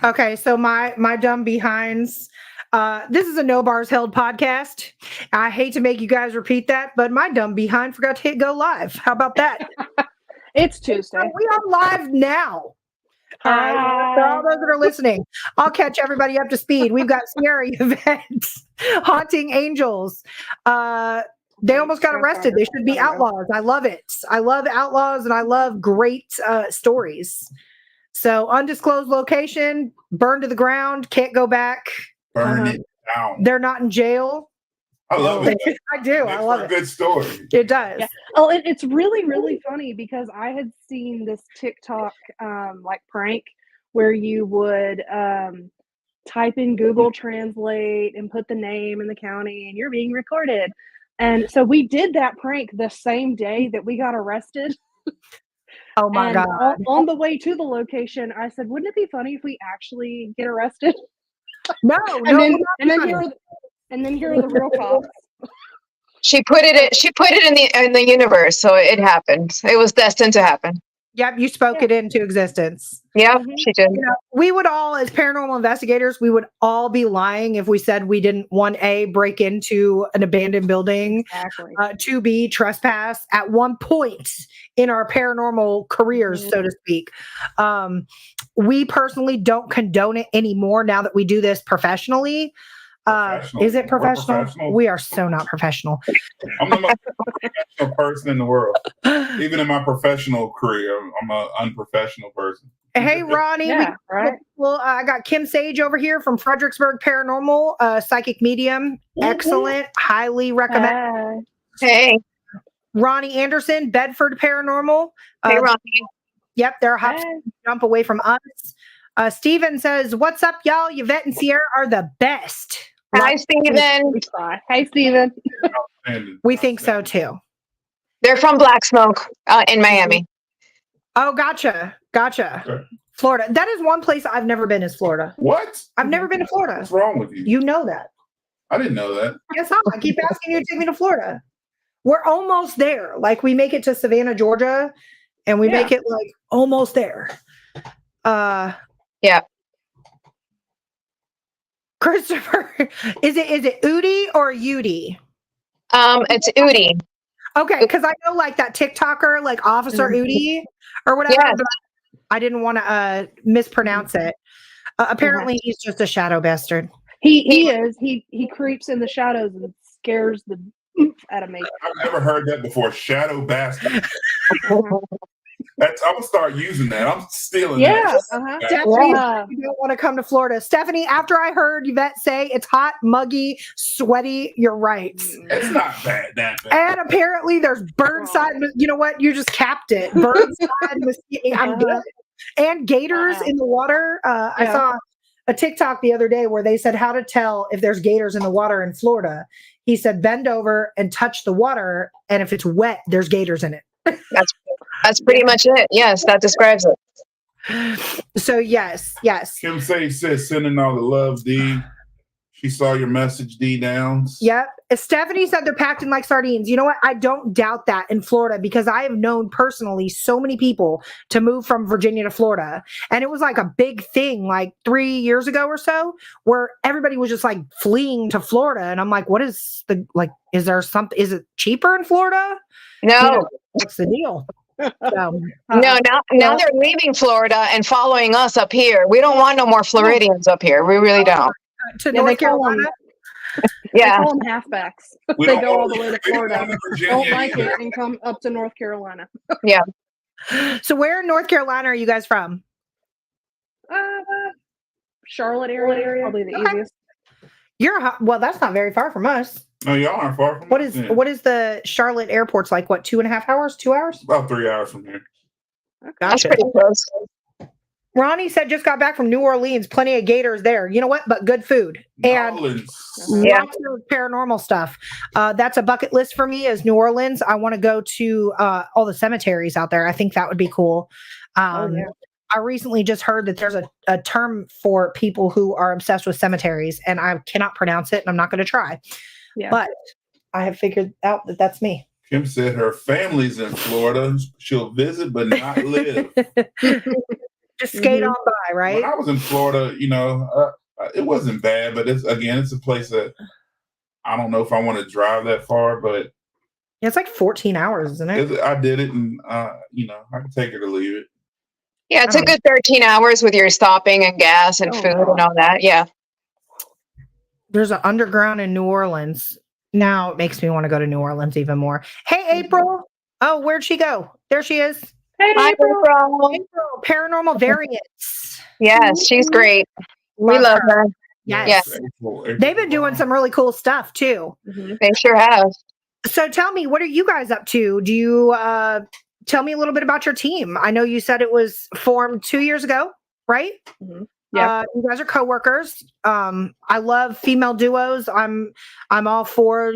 Okay, so my dumb behinds. This is a No Bars Held podcast. I hate to make you guys repeat that, but my dumb behind forgot to hit go live. How about that? It's Tuesday. So we are live now. All right, for all those that are listening, I'll catch everybody up to speed. We've got Sierra events, Haunting Angels. They almost got arrested. They should be outlaws. I love it. I love outlaws and I love great stories. So undisclosed location, burned to the ground, can't go back. Burn it down. They're not in jail. I love it. I do. I love it. Good story. It does. Yeah. Oh, it's really, really funny because I had seen this TikTok like prank where you would type in Google Translate and put the name and the county and you're being recorded. And so we did that prank the same day that we got arrested. Oh my God. On the way to the location, I said, wouldn't it be funny if we actually get arrested? No, and then here are the real cops. She put it in the universe, so it happened. It was destined to happen. Yep, you spoke it into existence. Yeah, she did. You know, we would all, as paranormal investigators, we would all be lying if we said we didn't, 1A, break into an abandoned building, exactly. 2B, trespass at one point in our paranormal careers, so to speak. We personally don't condone it anymore now that we do this professionally. Is it professional? We are so not professional. I'm the most professional person in the world. Even in my professional career, I'm an unprofessional person. Hey, Ronnie. Yeah, right. Well, I got Kim Sage over here from Fredericksburg Paranormal, psychic medium. Excellent. Highly recommend. Hey. Ronnie Anderson, Bedford Paranormal. Hey, Ronnie. Yep, they're a hop jump away from us. Steven says, what's up, y'all? Yvette and Sierra are the best. Hi, Steven. Hey, Steven. We think so, too. They're from Black Smoke in Miami. Oh, gotcha. Sure. Florida. That is one place I've never been is Florida. What? I've never been to Florida. What's wrong with you? You know that. I didn't know that. Yes, I keep asking you to take me to Florida. We're almost there. Like, we make it to Savannah, Georgia, and we make it, like, almost there. Yeah. Christopher, is it Udi or Udi? It's Udi. Okay, because I know like that TikToker, like Officer Udi or whatever. Yes. But I didn't want to mispronounce it. Apparently, he's just a shadow bastard. He is. He creeps in the shadows and scares the out of me. I've never heard that before. Shadow bastard. I'm gonna start using that. I'm stealing that. Stephanie, you don't want to come to Florida. Stephanie, after I heard Yvette say it's hot, muggy, sweaty, you're right. It's not bad, that bad. And apparently there's birdside. You know what? You just capped it. Birdside mosquito. I'm good. And gators in the water. I saw a TikTok the other day where they said how to tell if there's gators in the water in Florida. He said bend over and touch the water, and if it's wet, there's gators in it. That's pretty much it. Yes, that describes it. So yes. Kim says sending all the love, D. She saw your message, D Downs. Yep. Stephanie said they're packed in like sardines. You know what? I don't doubt that in Florida because I have known personally so many people to move from Virginia to Florida. And it was like a big thing like 3 years ago or so where everybody was just like fleeing to Florida. And I'm like, what is is it cheaper in Florida? No. You know, what's the deal? No, now they're leaving Florida and following us up here. We don't want no more Floridians up here. We really don't. To North Carolina? Yeah. They call them halfbacks. They go all the way to Florida. Don't like it and come up to North Carolina. Yeah. So where in North Carolina are you guys from? Charlotte area. Probably the easiest. Well, that's not very far from us. No, y'all aren't far from us. What is the Charlotte airport's like? What, 2.5 hours? 2 hours? About 3 hours from here. Gotcha. That's pretty close. Ronnie said just got back from New Orleans. Plenty of gators there. You know what? But good food. And lots of paranormal stuff. That's a bucket list for me is New Orleans. I want to go to all the cemeteries out there. I think that would be cool. I recently just heard that there's a term for people who are obsessed with cemeteries, and I cannot pronounce it, and I'm not going to try. Yeah. But I have figured out that that's me. Kim said her family's in Florida. She'll visit but not live. Just skate Mhm. on by, When right? I was in Florida, it wasn't bad, but it's a place that I don't know if I want to drive that far, but It's like 14 hours, isn't it? I did it, and I can take it or leave it. Yeah, it's I a don't good 13 hours with your stopping and gas and Oh, food and God. all that. Yeah. There's an underground in New Orleans. Now it makes me want to go to New Orleans even more. Hey, Mhm. April. Oh, where'd she go? There she is. Hey, Hi, April. April. April, Paranormal Variants. Yes, she's great. We Love love her. her. Yes. Yes. April They've been doing some really cool stuff too. Mhm. They sure have. So tell me, what are you guys up to? Do you tell me a little bit about your team? I know you said it was formed 2 years ago, right? Mhm. Yeah. You guys are coworkers. I love female duos. I'm all for,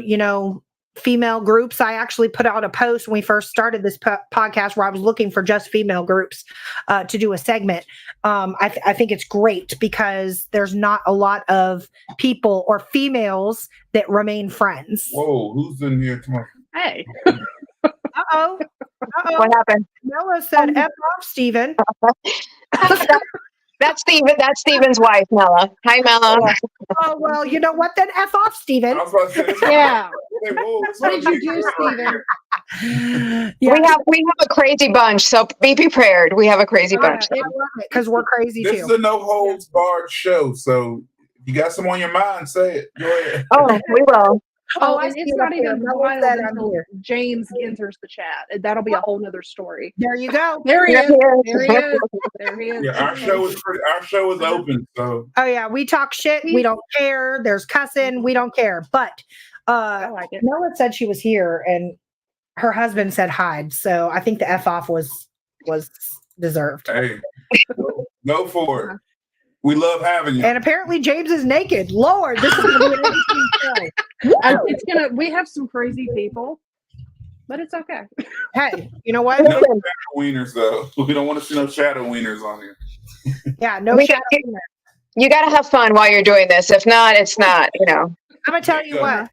female groups. I actually put out a post when we first started this podcast where I was looking for just female groups to do a segment. I think it's great because there's not a lot of people or females that remain friends. Whoa, who's in here tomorrow? Hey. Uh-oh. What happened? Noah said, F off, Steven. That's Steven. That's Steven's wife, Mella. Hi, Mella. Oh, well, you know what then? F off, I Steven. was about to say, this Yeah. Hey, whoa, this What did is you do, right Steven? here. Yeah, We have a crazy bunch, so be prepared. We have a crazy Oh, yeah. bunch. because we're crazy This is too. a no holds barred show, so if you got some on your mind, say it. Go ahead. Oh, we will. Oh, I and see it's it not up there. even Melissa wild said I'm until here. James enters the chat. That'll be a whole nother story. There you go. There he There is. he is. There he is. There he is. Yeah, our show is open, so Oh yeah, we talk shit. We don't care. There's cussing. We don't care. But I like it. Noah said she was here, and her husband said hide. So I think the F off was deserved. hey, go for it. We love having you. And apparently James is naked. Lord, this is gonna be an interesting show. It's we have some crazy people, but it's okay. Hey, you know what? No shadow wieners, though. We don't want to see no shadow wieners on here. Yeah, no We shadow. got- You got to have fun while you're doing this. If not, it's not, I'm gonna tell you Yeah. what.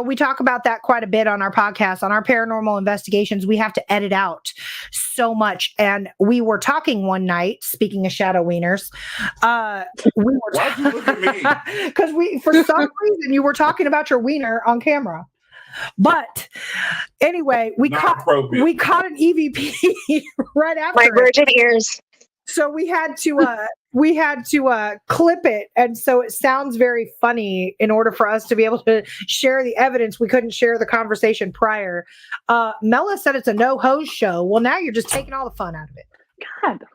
We talk about that quite a bit on our podcast, on our paranormal investigations. We have to edit out so much. And we were talking one night, speaking of shadow wieners, we were Why'd you look at me? because for some reason, you were talking about your wiener on camera. But anyway, we Not caught appropriate. an EVP right after my it. virgin ears. So we had to clip it, and so it sounds very funny. In order for us to be able to share the evidence, we couldn't share the conversation prior. Mella said it's a no hose show. Well, now you're just taking all the fun out of it. God,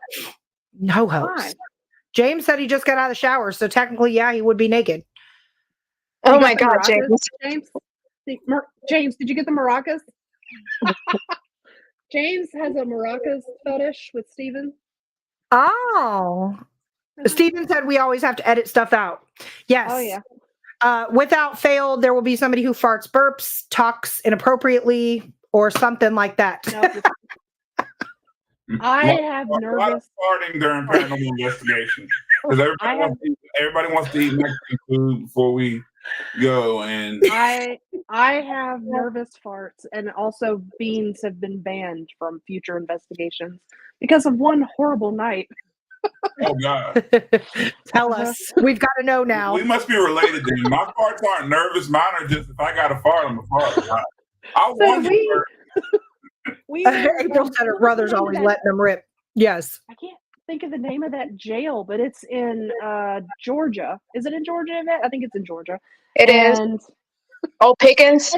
No hose. why? James said he just got out of the shower, so technically, yeah, he would be naked. Oh You my got God, the James. maracas, James? James, did you get the maracas? James has a maracas fetish with Steven. Oh, Steven said we always have to edit stuff out. Yes. Oh yeah. Without fail, there will be somebody who farts, burps, talks inappropriately, or something like that. No, I have A lot of nervous. farting during paranormal investigation because everybody wants to eat Mexican food before we go, and I have nervous farts, and also beans have been banned from future investigations because of one horrible night. oh god, Tell us. We've got to know now. we must be related. Then my farts aren't nervous. Mine are just if I got a fart, I'm a fart. I So want we- you. We April said her brother's always letting them rip. Yes. I can't think of the name of that jail, but it's in Georgia. Is it in Georgia, Yvette? I think it's in Georgia. It is. And Oh, Pickens.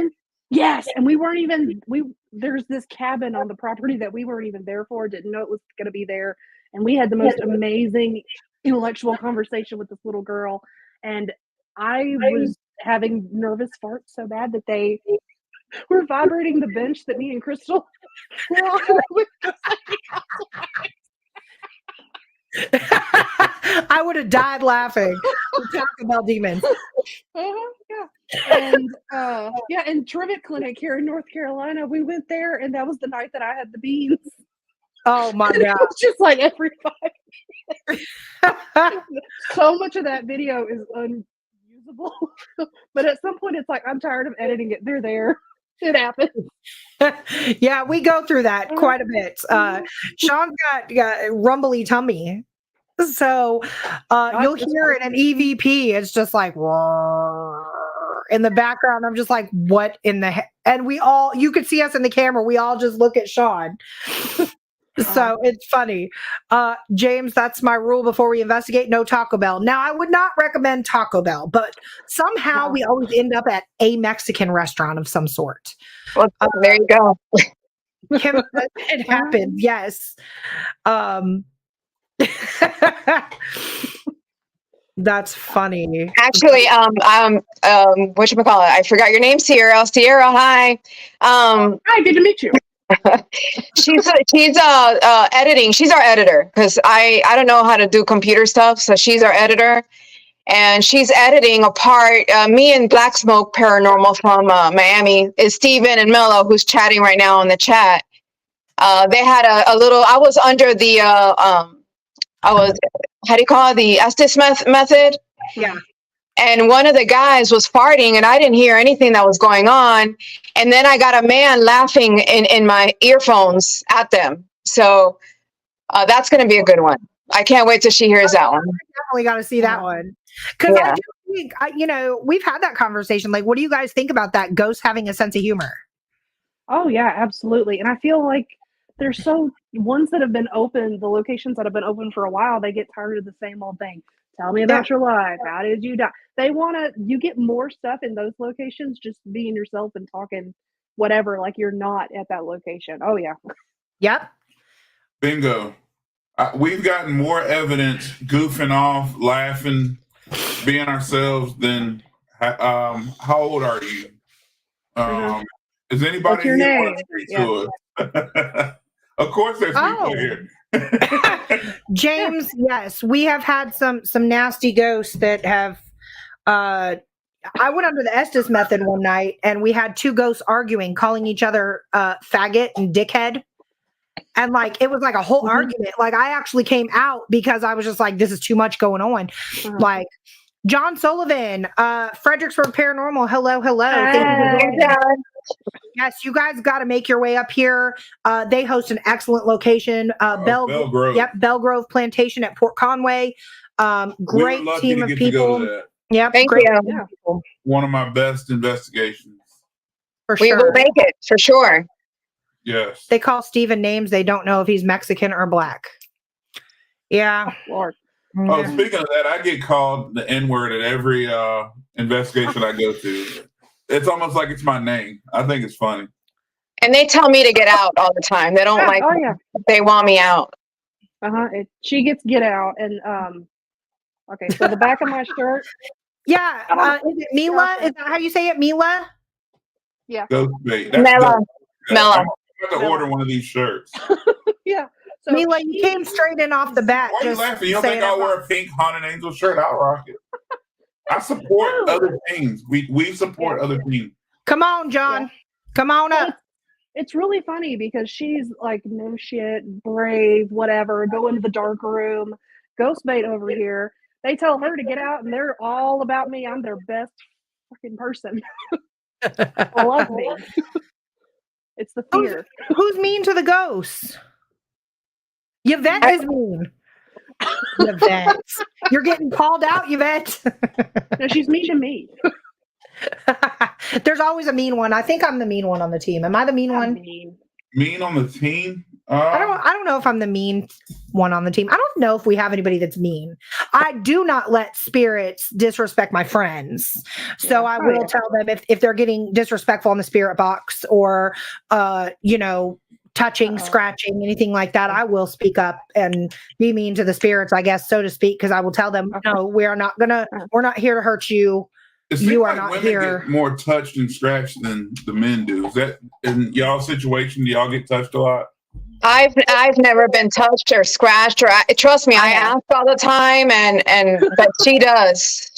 yes, and we weren't even there's this cabin on the property that we weren't even there for, didn't know it was going to be there, and we had the most amazing intellectual conversation with this little girl, and I was having nervous farts so bad that they were vibrating the bench that me and Crystal were on. I would have died laughing. We talk about demons. Yeah. And and Trivet Clinic here in North Carolina, we went there, and that was the night that I had the beans. Oh my And it God. was just like every 5 so much of that video is unusable. But at some point, it's like I'm tired of editing it. They're there. It happened. Yeah, we go through that quite a bit. Sean's got rumbly tummy. So you'll hear it in EVP. It's just like "Roar." In the background. I'm just like, what in the heck? And you could see us in the camera. We all just look at Sean. So it's funny. James, that's my rule before we investigate. No Taco Bell. Now, I would not recommend Taco Bell, but somehow we always end up at a Mexican restaurant of some sort. Well, there you go. Kim, it happened. Yes. That's funny. Actually, whatchamacallit, I forgot your name, Sierra. Sierra, hi. Hi, good to meet you. She's editing. She's our editor because I don't know how to do computer stuff, so she's our editor, and she's editing a part. Me and Black Smoke Paranormal from Miami is Steven and Mello, who's chatting right now in the chat. They had a little. I was under the how do you call it, the Estes method? Yeah. And one of the guys was farting, and I didn't hear anything that was going on. And then I got a man laughing in my earphones at them. So that's going to be a good one. I can't wait till she hears that one. Definitely got to see that one. Because Yeah. I do think, we've had that conversation. Like, what do you guys think about that? Ghost having a sense of humor. Oh yeah, absolutely. And I feel like there's ones that have been open, the locations that have been open for a while, they get tired of the same old thing. Tell me about your life. How did you die? You get more stuff in those locations, just being yourself and talking whatever, like you're not at that location. Oh yeah. Yep. Bingo. We've gotten more evidence goofing off, laughing, being ourselves than how old are you? Is anybody What's your here name? want to speak to us? Of course there's people here. James, yes, we have had some nasty ghosts that have I went under the Estes method one night, and we had two ghosts arguing, calling each other faggot and dickhead. And like it was like a whole argument. Like I actually came out because I was just like, this is too much going on. Like John Sullivan, Fredericksburg Paranormal. Hello. Thank you for joining us. Yes, you guys got to make your way up here. They host an excellent location, Belgrove. Yep, Belgrove Plantation at Port Conway. Great team of people. Yep, Thank great you. team of people. One of my best investigations. For We sure. will make it for sure. Yes. They call Steven names they don't know if he's Mexican or black. Yeah. Lord. Oh, speaking of that, I get called the N-word at every investigation I go to. It's almost like it's my name. I think it's funny. And they tell me to get out all the time. They don't they want me out. She gets get out. And okay, so the back of my shirt. Yeah. Is it Mila? Is that how you say it? Mila? Yeah. Ghost bait. Mela. I'm going to order one of these shirts. Yeah. So Mila, you came straight in off the bat. Why are you laughing? You don't think I'll wear a pink Haunted Angel shirt? I'll rock it. I support other teams. We support other teams. Come on, John. Come on up. It's really funny because she's like, no shit, brave, whatever, go into the dark room. Ghostbait over here. They tell her to get out and they're all about me. I'm their best fucking person. I love me. It's the fear. Who's mean to the ghosts? Yvette is mean. Yvette. You're getting called out, Yvette. No, she's mean to me. There's always a mean one. I think I'm the mean one on the team. Am I the mean one? Mean on the team? I don't know if I'm the mean one on the team. I don't know if we have anybody that's mean. I do not let spirits disrespect my friends. So I will tell them if they're getting disrespectful in the spirit box or touching, scratching, anything like that, I will speak up and be mean to the spirits, I guess, so to speak, because I will tell them, no, we're not here to hurt you. You are not women here. Get more touched and scratched than the men do. Is that in y'all's situation? Do y'all get touched a lot? I've never been touched or scratched trust me, I ask all the time but she does.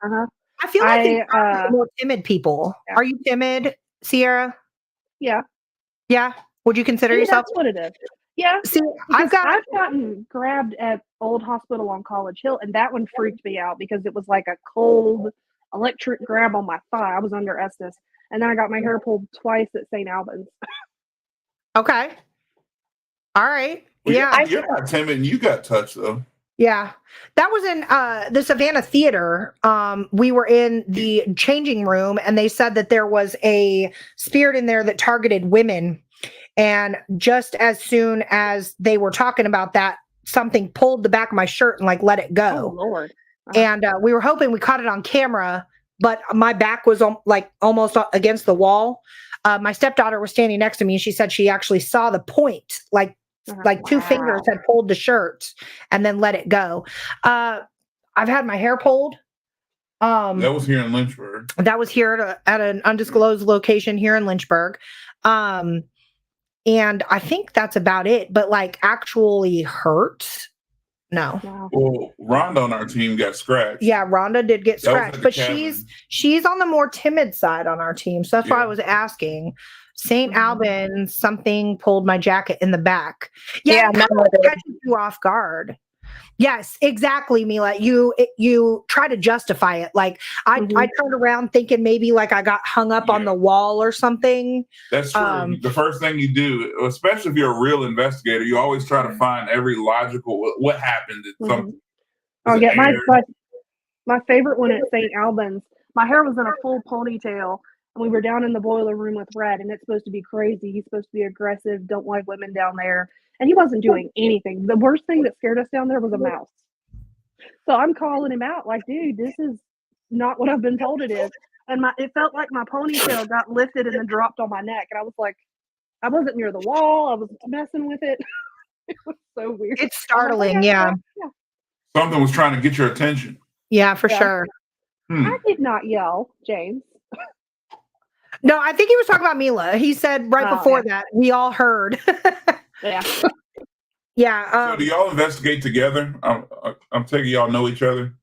I feel like they're more timid people. Yeah. Are you timid, Sierra? Yeah. Yeah. Would you consider yourself? That's what it is. Yeah. See, I've gotten grabbed at Old Hospital on College Hill, and that one freaked me out because it was like a cold electric grab on my thigh. I was under Estes, and then I got my hair pulled twice at St. Albans. Okay. All right. Well, Yeah. you're not timid, and you got touched though. Yeah. That was in the Savannah Theater. We were in the changing room, and they said that there was a spirit in there that targeted women. And just as soon as they were talking about that, something pulled the back of my shirt and like let it Oh go. Lord! And we were hoping we caught it on camera, but my back was like almost against the wall. My stepdaughter was standing next to me, and she said she actually saw the point, like two fingers had pulled the shirt and then let it go. I've had my hair pulled. That was here in Lynchburg. That was here at an undisclosed location here in Lynchburg. And I think that's about it. But like actually hurt, no. Wow. Well, Rhonda on our team got scratched. Yeah, Rhonda did get That was scratched, at the but cabin. she's on the more timid side on our team. So that's why I Yeah. was asking. St. Mhm. Albans, something pulled my jacket in the back. Yeah, it kind no, of it- catches you off guard. Yes, exactly, Mila. You try to justify it. Like I turned around thinking maybe like I got hung up on Yeah. the wall or something. That's true. The first thing you do, especially if you're a real investigator, you always try to find every logical what happened. Did something- Oh was it yeah, air? my favorite one at St. Albans. My hair was in a full ponytail, and we were down in the boiler room with Red, and it's supposed to be crazy. He's supposed to be aggressive, don't like women down there, and he wasn't doing anything. The worst thing that scared us down there was a mouse. So I'm calling him out, like, dude, this is not what I've been told it is. And it felt like my ponytail got lifted and then dropped on my neck, and I was like, I wasn't near the wall. I was messing with it. It was so weird. It's I'm like, startling, okay, yeah. Something was trying to get your attention. Yeah, for Yeah. sure. I did not yell, James. No, I think he was talking about Mila. He said right Oh, before that, we all heard. Yeah. Yeah. So do y'all investigate together? I'm taking y'all know each other.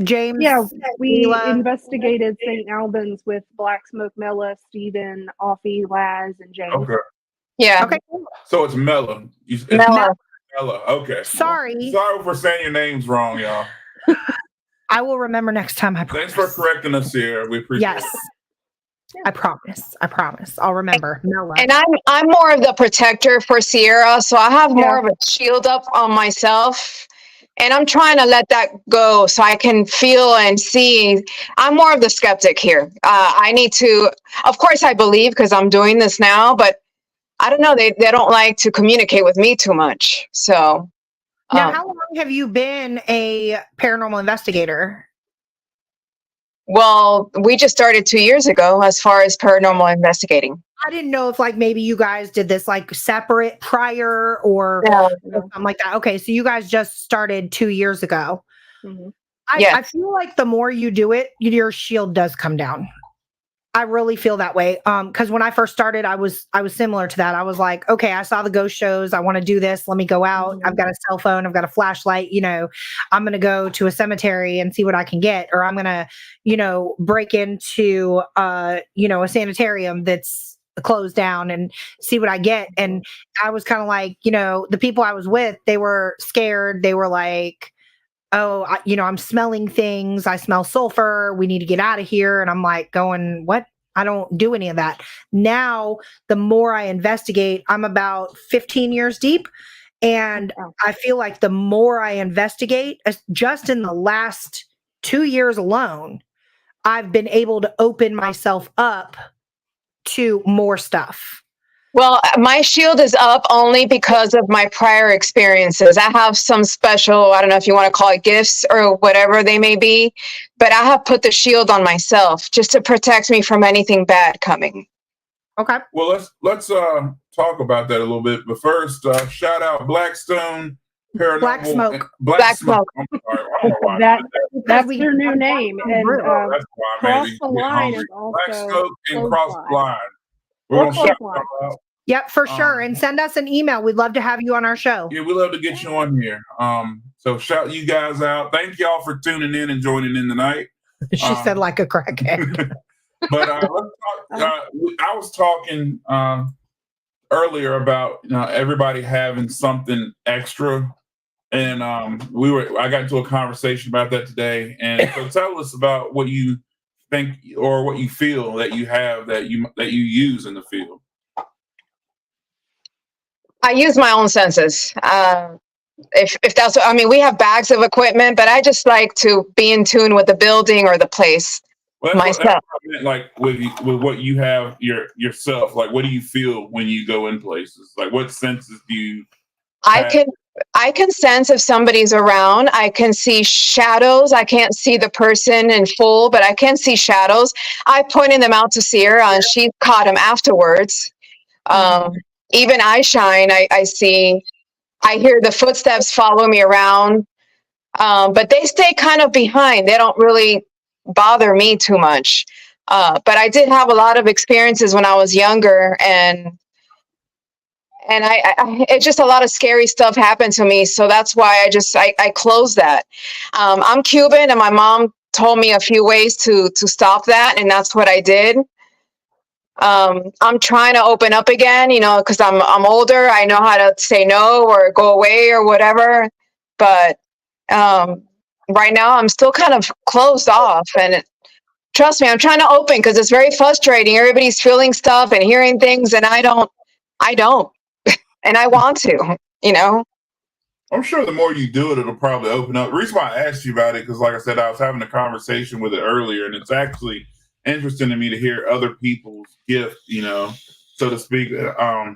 James. Yeah, we Mila. investigated St. Albans with Black Smoke Mella, Steven, Offie, Laz, and James. Okay. Yeah. Okay. So it's Mella. It's Mella. Mella. Okay. Sorry. Sorry for saying your names wrong, y'all. I will remember next time. I Thanks promise. for correcting us here. We appreciate Yes. it. I promise. I promise. I'll remember. Mela. And I'm more of the protector for Sierra, so I have more of a shield up on myself. And I'm trying to let that go so I can feel and see. I'm more of the skeptic here. I need to, of course, I believe because I'm doing this now, but I don't know. They don't like to communicate with me too much. So, Now, how long have you been a paranormal investigator? well, we just started 2 years ago as far as paranormal investigating. I didn't know if like maybe you guys did this like separate prior or Yeah. something like that. Okay, so you guys just started 2 years ago. Mhm. I Yes. feel like the more you do it, your shield does come down. I really feel that way. Because when I first started, I was similar to that. I was like, okay, I saw the ghost shows. I want to do this. Let me go out. I've got a cell phone. I've got a flashlight. I'm going to go to a cemetery and see what I can get, or I'm going to, break into, a sanitarium that's closed down and see what I get. And I was kind of like, the people I was with, they were scared. They were like, oh, I'm smelling things. I smell sulfur. We need to get out of here. And I'm like going, what? I don't do any of that. Now, the more I investigate, I'm about 15 years deep. And I feel like the more I investigate, just in the last 2 years alone, I've been able to open myself up to more stuff. Well, my shield is up only because of my prior experiences. I have some special, I don't know if you want to call it gifts or whatever they may be, but I have put the shield on myself just to protect me from anything bad coming. Okay. Well, let's talk about that a little bit. But first, shout out Blackstone Paranormal. Black Smoke. Black Smoke. I'm sorry. I don't know why I That- did That's their new name. And that. That's why I Cross made the me get Line hungry. is Black also Smoke and close Cross by. the Line. We're Or gonna Close shout Line. them out. Yep, for sure. And send us an email. We'd love to have you on our show. Yeah, we love to get you on here. So shout you guys out. Thank y'all for tuning in and joining in tonight. She said like a crackhead. But let's talk. I was talking earlier about everybody having something extra, and I got into a conversation about that today. And so tell us about what you think or what you feel that you have that you use in the field? I use my own senses. If that's what I mean, we have bags of equipment, but I just like to be in tune with the building or the place Well, that's myself. what I meant, like with what you have yourself. Like, what do you feel when you go in places? Like, what senses do you? I can sense if somebody's around. I can see shadows. I can't see the person in full, but I can see shadows. I pointed them out to Sierra, and she caught them afterwards. Even eye shine, I see. I hear the footsteps follow me around, but they stay kind of behind. They don't really bother me too much. But I did have a lot of experiences when I was younger, and I it's just a lot of scary stuff happened to me. So that's why I closed that. I'm Cuban, and my mom told me a few ways to stop that, and that's what I did. I'm trying to open up again, because I'm older. I know how to say no or go away or whatever. But right now, I'm still kind of closed off. And trust me, I'm trying to open because it's very frustrating. Everybody's feeling stuff and hearing things, and I don't, and I want to. I'm sure the more you do it, it'll probably open up. The reason why I asked you about it, because like I said, I was having a conversation with it earlier, and it's actually interesting to me to hear other people's gift, so to speak. I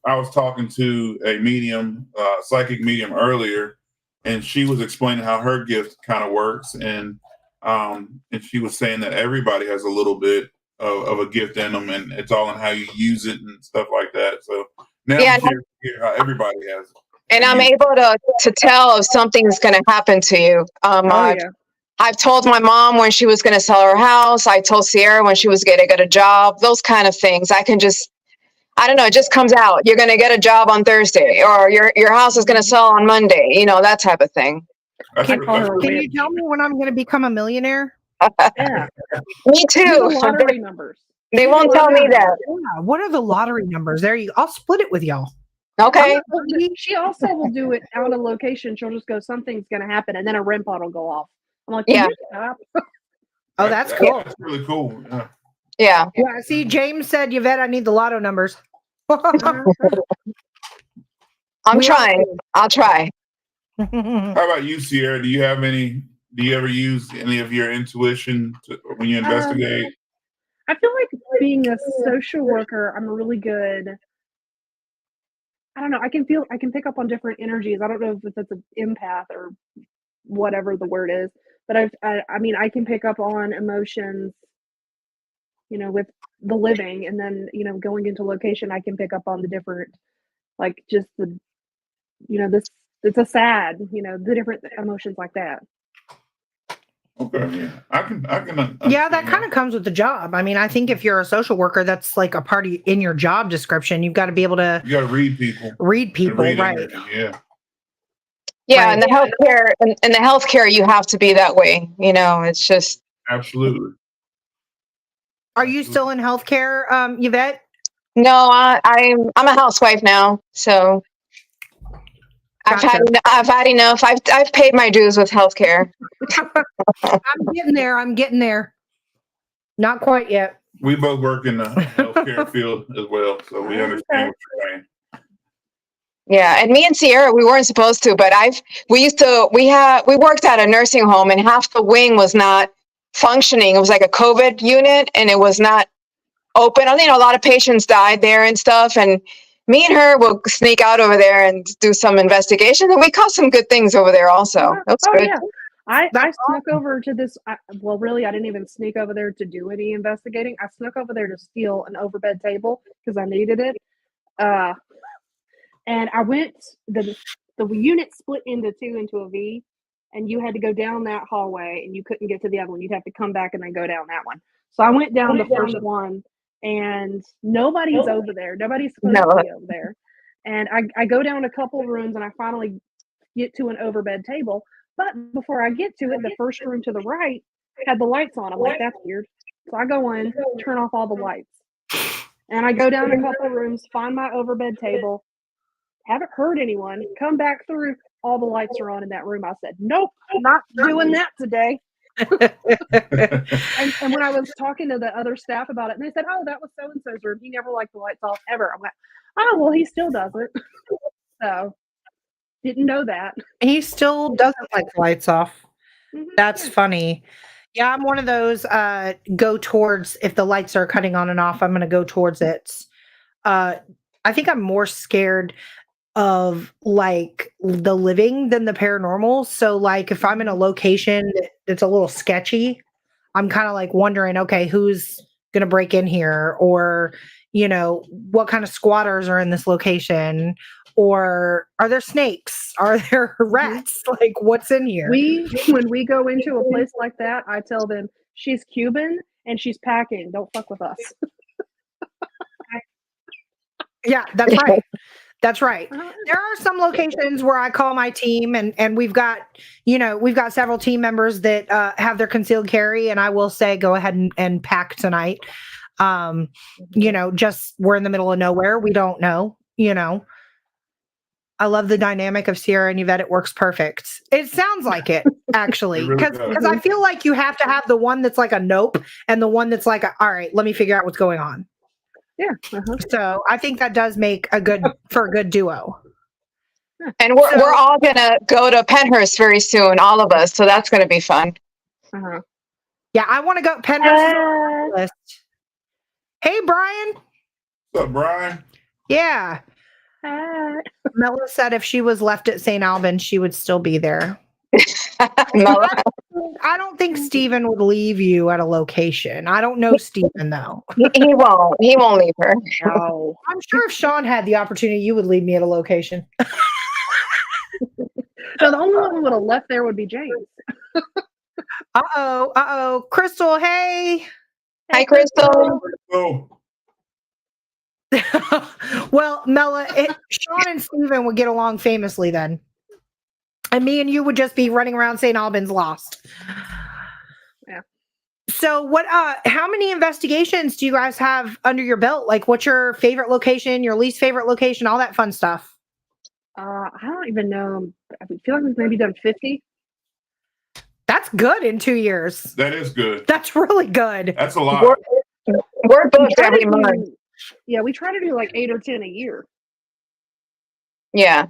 was talking to a medium, psychic medium earlier, and she was explaining how her gift kind of works, and she was saying that everybody has a little bit of a gift in them, and it's all in how you use it and stuff like that. So now I'm curious to hear how everybody has it. And I'm able to tell if something's going to happen to you. I've told my mom when she was going to sell her house. I told Sierra when she was going to get a job, those kind of things. I don't know, it just comes out. You're going to get a job on Thursday, or your house is going to sell on Monday, that type of thing. Can you tell me when I'm going to become a millionaire? Yeah. Me too. The lottery numbers. They won't tell me that. Yeah. What are the lottery numbers? I'll split it with y'all. Okay. She also will do it out of location. She'll just go, something's going to happen, and then a REM pod will go off. I'm like, yeah. Oh, that's cool. That's really cool. Yeah. Yeah. See, James said, Yvette, I need the lotto numbers. I'm trying. I'll try. How about you, Sierra? Do you ever use any of your intuition when you investigate? I feel like being a social worker, I'm really good. I don't know. I can pick up on different energies. I don't know if it's an empath or whatever the word is, but I can pick up on emotions, with the living, and then, going into location, I can pick up on the different, like just the, this, it's a sad, the different emotions like that. Okay, yeah, I can. Yeah, that kind of comes with the job. I mean, I think if you're a social worker, that's like a part in your job description. You've got to be able to. You got to read people. Read people, right? Energy, yeah. Yeah, Right. and the healthcare, in the healthcare, you have to be that way. It's just. Absolutely. Are you still in healthcare, Yvette? No, I'm a housewife now, so. Gotcha. I've had enough. I've paid my dues with healthcare. I'm getting there. Not quite yet. We both work in the healthcare field as well, so we understand what you're saying. Yeah, and me and Sierra, we weren't supposed to, but we worked at a nursing home, and half the wing was not functioning. It was like a COVID unit, and it was not open. I think a lot of patients died there and stuff, and me and her will sneak out over there and do some investigation, and we caught some good things over there also. That's good. Yeah. I snuck over to this. Well, really, I didn't even sneak over there to do any investigating. I snuck over there to steal an overbed table because I needed it. And I went, the unit split into a V, and you had to go down that hallway, and you couldn't get to the other one. You'd have to come back and then go down that one. So I went down the first one, and nobody's over there. Nobody's supposed to be over there. And I go down a couple rooms, and I finally get to an overbed table. But before I get to it, the first room to the right had the lights on. I'm like, that's weird. So I go in, turn off all the lights. And I go down a couple rooms, find my overbed table. Haven't heard anyone. Come back through. All the lights are on in that room. I said, nope, not doing that today. And when I was talking to the other staff about it, and they said, "Oh, that was so and so's room. He never liked the lights off ever." I'm like, "Oh, well, he still doesn't." So didn't know that. He still doesn't like the lights off. Mhm, That's yeah. funny. Yeah, I'm one of those go towards if the lights are cutting on and off, I'm gonna go towards it. I think I'm more scared of like the living than the paranormal. So like if I'm in a location that's a little sketchy, I'm kind of like wondering, okay, who's gonna break in here? Or, what kind of squatters are in this location? Or are there snakes? Are there rats? Like what's in here? When we go into a place like that, I tell them she's Cuban and she's packing. Don't fuck with us. Yeah, that's right. That's right. Uh-huh. There are some locations where I call my team and we've got several team members that have their concealed carry, and I will say go ahead and pack tonight. Just we're in the middle of nowhere. We don't know. I love the dynamic of Sierra and Yvette. It works perfect. It sounds like it, actually. It really Because does. I feel like you have to have the one that's like a nope and the one that's like, all right, let me figure out what's going on. Yeah. Uh-huh. So I think that does make a good duo. And we're all gonna go to Penhurst very soon, all of us. So that's gonna be fun. Uh-huh. Yeah, I want to go Penhurst list. Hey, Brian. What's up, Brian? Yeah. Mella said if she was left at St. Albans, she would still be there. Mella. I don't think Steven would leave you at a location. I don't know Steven, though. He won't. He won't leave her. No. I'm sure if Sean had the opportunity, you would leave me at a location. So the only one who would have left there would be James. Uh-oh. Crystal, hey. Hi, Crystal. Oh, Well, Mella, Sean and Steven would get along famously then. And me and you would just be running around St. Albans lost. Yeah. So how many investigations do you guys have under your belt? Like what's your favorite location, your least favorite location, all that fun stuff? I don't even know. I feel like we've maybe done 50. That's good in 2 years. that is good. That's really good. That's a lot. We're booked every month. Yeah, we try to do like 8 or 10 a year. Yeah.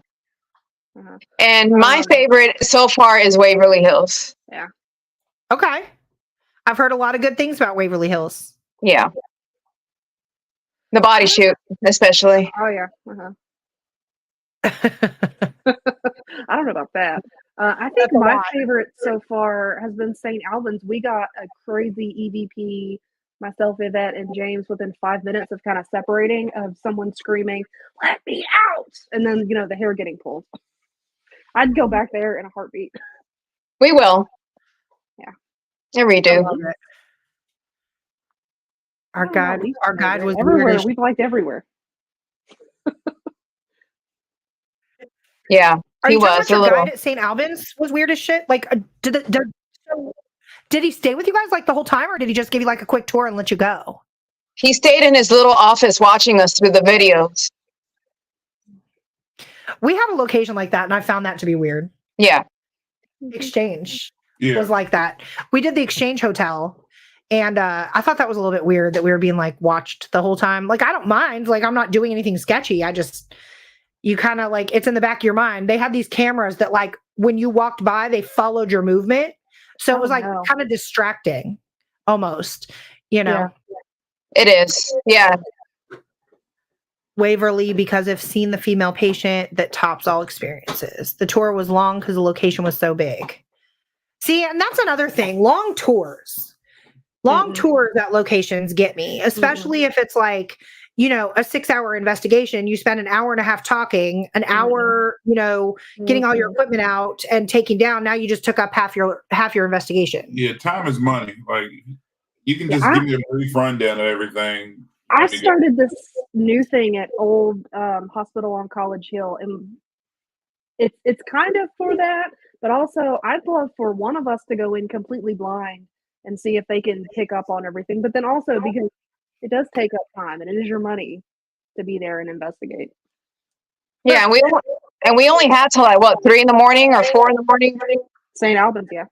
Uh-huh. And my favorite so far is Waverly Hills. Okay. I've heard a lot of good things about Waverly Hills. Yeah. The body shoot, especially. Oh yeah. Uh-huh. I don't know about that. I think That's a my lot. favorite so far has been St. Albans. We got a crazy EVP, myself, Yvette, and James within 5 minutes of kind of separating, of someone screaming, "Let me out!" And then, the hair getting pulled. I'd go back there in a heartbeat. We will. Yeah. And we I do. love it. I Our don't know, guide we've was everywhere. weird as We've liked everywhere. Yeah. Are He you talking was about your a little. guide at St. Albans was weird as shit? Like, did he stay with you guys like the whole time, or did he just give you like a quick tour and let you go? He stayed in his little office watching us through the videos. We have a location like that, and I found that to be weird. Yeah. Exchange Yeah. was like that. We did the Exchange Hotel, and I thought that was a little bit weird that we were being like watched the whole time. Like, I don't mind. Like, I'm not doing anything sketchy. You kind of like, it's in the back of your mind. They had these cameras that like when you walked by, they followed your movement. So it was like kind of distracting almost, Yeah. It is. Yeah. Waverly, because I've seen the female patient that tops all experiences. The tour was long because the location was so big. See, and that's another thing. Long tours at locations get me, especially if it's like, a 6-hour investigation. You spend an hour and a half talking, an hour, getting all your equipment out and taking down. Now you just took up half your investigation. Yeah, time is money. Like you can just give me a brief rundown of everything. I started this new thing at old hospital on College Hill, and it's kind of for that, but also I'd love for one of us to go in completely blind and see if they can pick up on everything. But then also because it does take up time, and it is your money to be there and investigate. Yeah. And we only had till like 3 in the morning or 4 in the morning. St. Albans, yeah.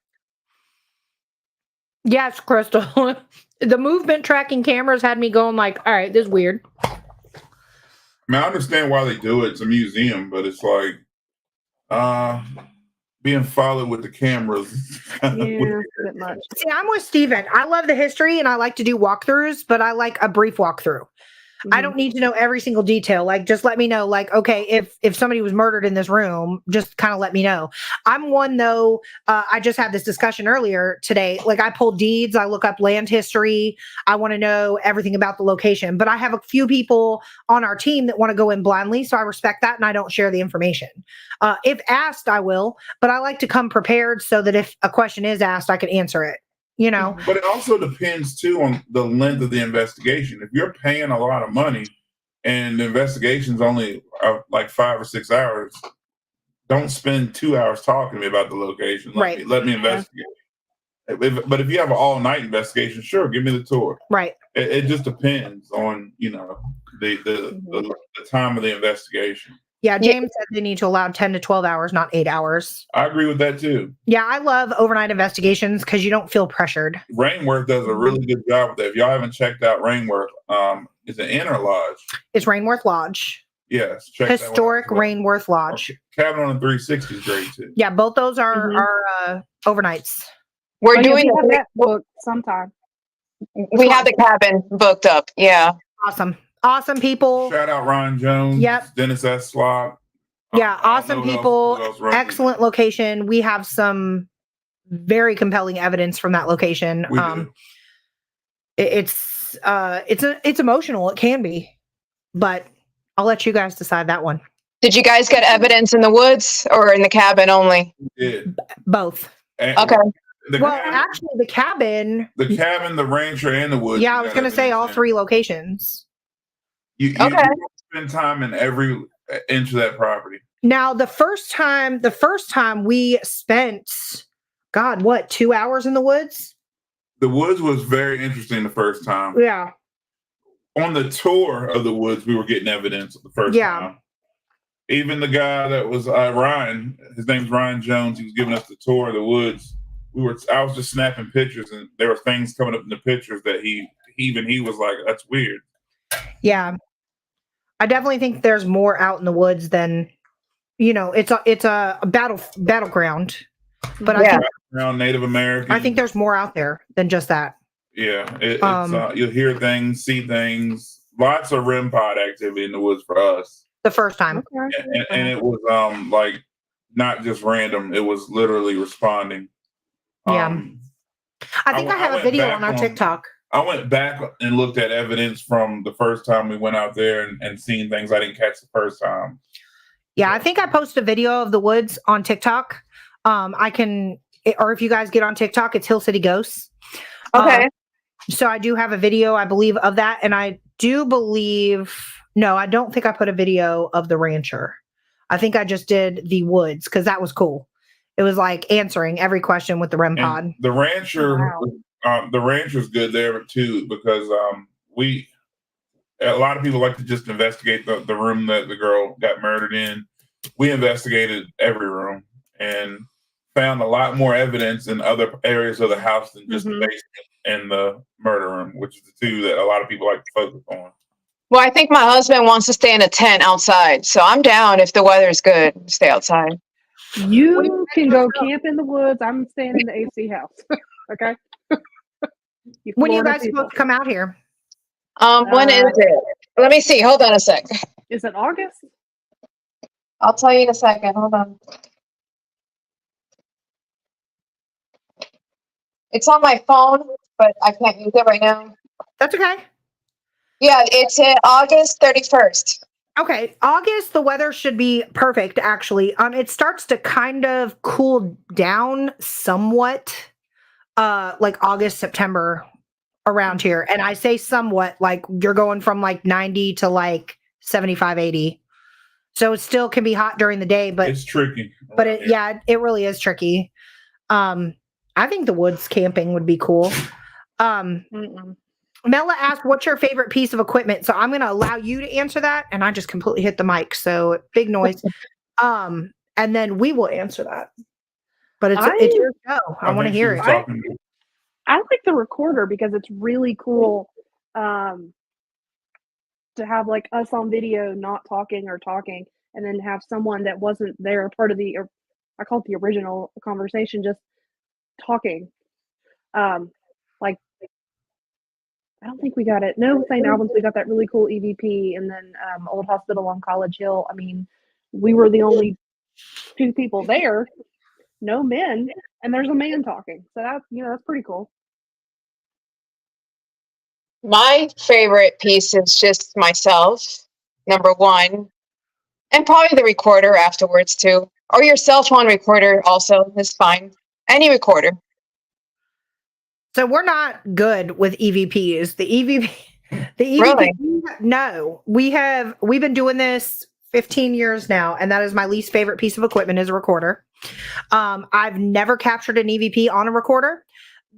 Yes, Crystal. The movement tracking cameras had me going like, all right, this is weird. I mean, I understand why they do it. It's a museum, but it's like being followed with the cameras. Yeah, a bit much. See, I'm with Steven. I love the history and I like to do walkthroughs, but I like a brief walkthrough. I don't need to know every single detail. Like, just let me know, like, okay, if somebody was murdered in this room, just kind of let me know. I'm one though. I just had this discussion earlier today. Like, I pull deeds, I look up land history. I want to know everything about the location, but I have a few people on our team that want to go in blindly. So I respect that. And I don't share the information. If asked, I will, but I like to come prepared so that if a question is asked, I can answer it. You know, but it also depends too on the length of the investigation. If you're paying a lot of money and the investigation's only like 5 or 6 hours, don't spend 2 hours talking to me about the location. Let me investigate. But if you have an all night investigation, sure, give me the tour. Right. It just depends on the time of the investigation. Yeah, James said they need to allow 10 to 12 hours, not 8 hours. I agree with that too. Yeah, I love overnight investigations because you don't feel pressured. Rainworth does a really good job with that. If y'all haven't checked out Rainworth, it's an Inn or Lodge. It's Rainworth Lodge. Yes, check Historic that one out. Rainworth Lodge. Okay. Cabin on the 360 is great too. Yeah, both those are overnights. We're doing that book sometime. We have the cabin booked up. Yeah. Awesome people. Shout out Ron Jones. Yep. Dennis S. Slot. Yeah, awesome people. Excellent location. We have some very compelling evidence from that location. We do. It's emotional. It can be, but I'll let you guys decide that one. Did you guys get evidence in the woods or in the cabin only? We did. Both. Okay. Actually, the cabin, the rancher, and the woods. Yeah, I was going to say all three locations. You spend time in every inch of that property. Now, the first time we spent, 2 hours in the woods? The woods was very interesting the first time. Yeah. On the tour of the woods, we were getting evidence the first time. Even the guy that was Ryan, his name's Ryan Jones, he was giving us the tour of the woods. I was just snapping pictures, and there were things coming up in the pictures that he was like, that's weird. Yeah. I definitely think there's more out in the woods than, it's a battleground. But I think around Native American. I think there's more out there than just that. Yeah. You'll hear things, see things, lots of REM pod activity in the woods for us. The first time. Okay. And it was like not just random, it was literally responding. Yeah. I think I have a video on our TikTok. I went back and looked at evidence from the first time we went out there and seen things I didn't catch the first time. Yeah, I think I posted a video of the woods on TikTok. Or if you guys get on TikTok, it's Hill City Ghosts. Okay. So I do have a video, I believe, of that. And I don't think I put a video of the rancher. I think I just did the woods because that was cool. It was like answering every question with the REM pod. The rancher, the rancher's good there too because a lot of people like to just investigate the room that the girl got murdered in. We investigated every room and found a lot more evidence in other areas of the house than just the basement and the murder room, which is the two that a lot of people like to focus on. Well, I think my husband wants to stay in a tent outside, so I'm down if the weather's good. Stay outside. You can go camp in the woods. I'm staying in the AC house. Okay. When are you guys supposed to come out here? When is it? Let me see. Hold on a sec. Is it August? I'll tell you in a second. Hold on. It's on my phone, but I can't use it right now. That's okay. Yeah, it's August 31st. Okay, August, the weather should be perfect, actually. It starts to kind of cool down somewhat, like August, September around here. And I say somewhat, like you're going from like 90 to like 75, 80. So it still can be hot during the day, but it's tricky. But it really is tricky. I think the woods camping would be cool. Mela asked, what's your favorite piece of equipment? So I'm going to allow you to answer that. And I just completely hit the mic. So big noise. And then we will answer that. But it's your show. I want to hear it. I like the recorder because it's really cool to have like us on video not talking or talking, and then have someone that wasn't there part of the, or I call it the original conversation, just talking. Like I don't think we got it. No, St. Albans, we got that really cool EVP, and then Old Hospital on College Hill. I mean, we were the only two people there, no men, and there's a man talking. So that's that's pretty cool. My favorite piece is just myself, number one, and probably the recorder afterwards too, or your cell phone recorder also is fine. Any recorder. So we're not good with EVPs. The EVP, Really? no, we've been doing this 15 years now, and that is my least favorite piece of equipment is a recorder. I've never captured an EVP on a recorder.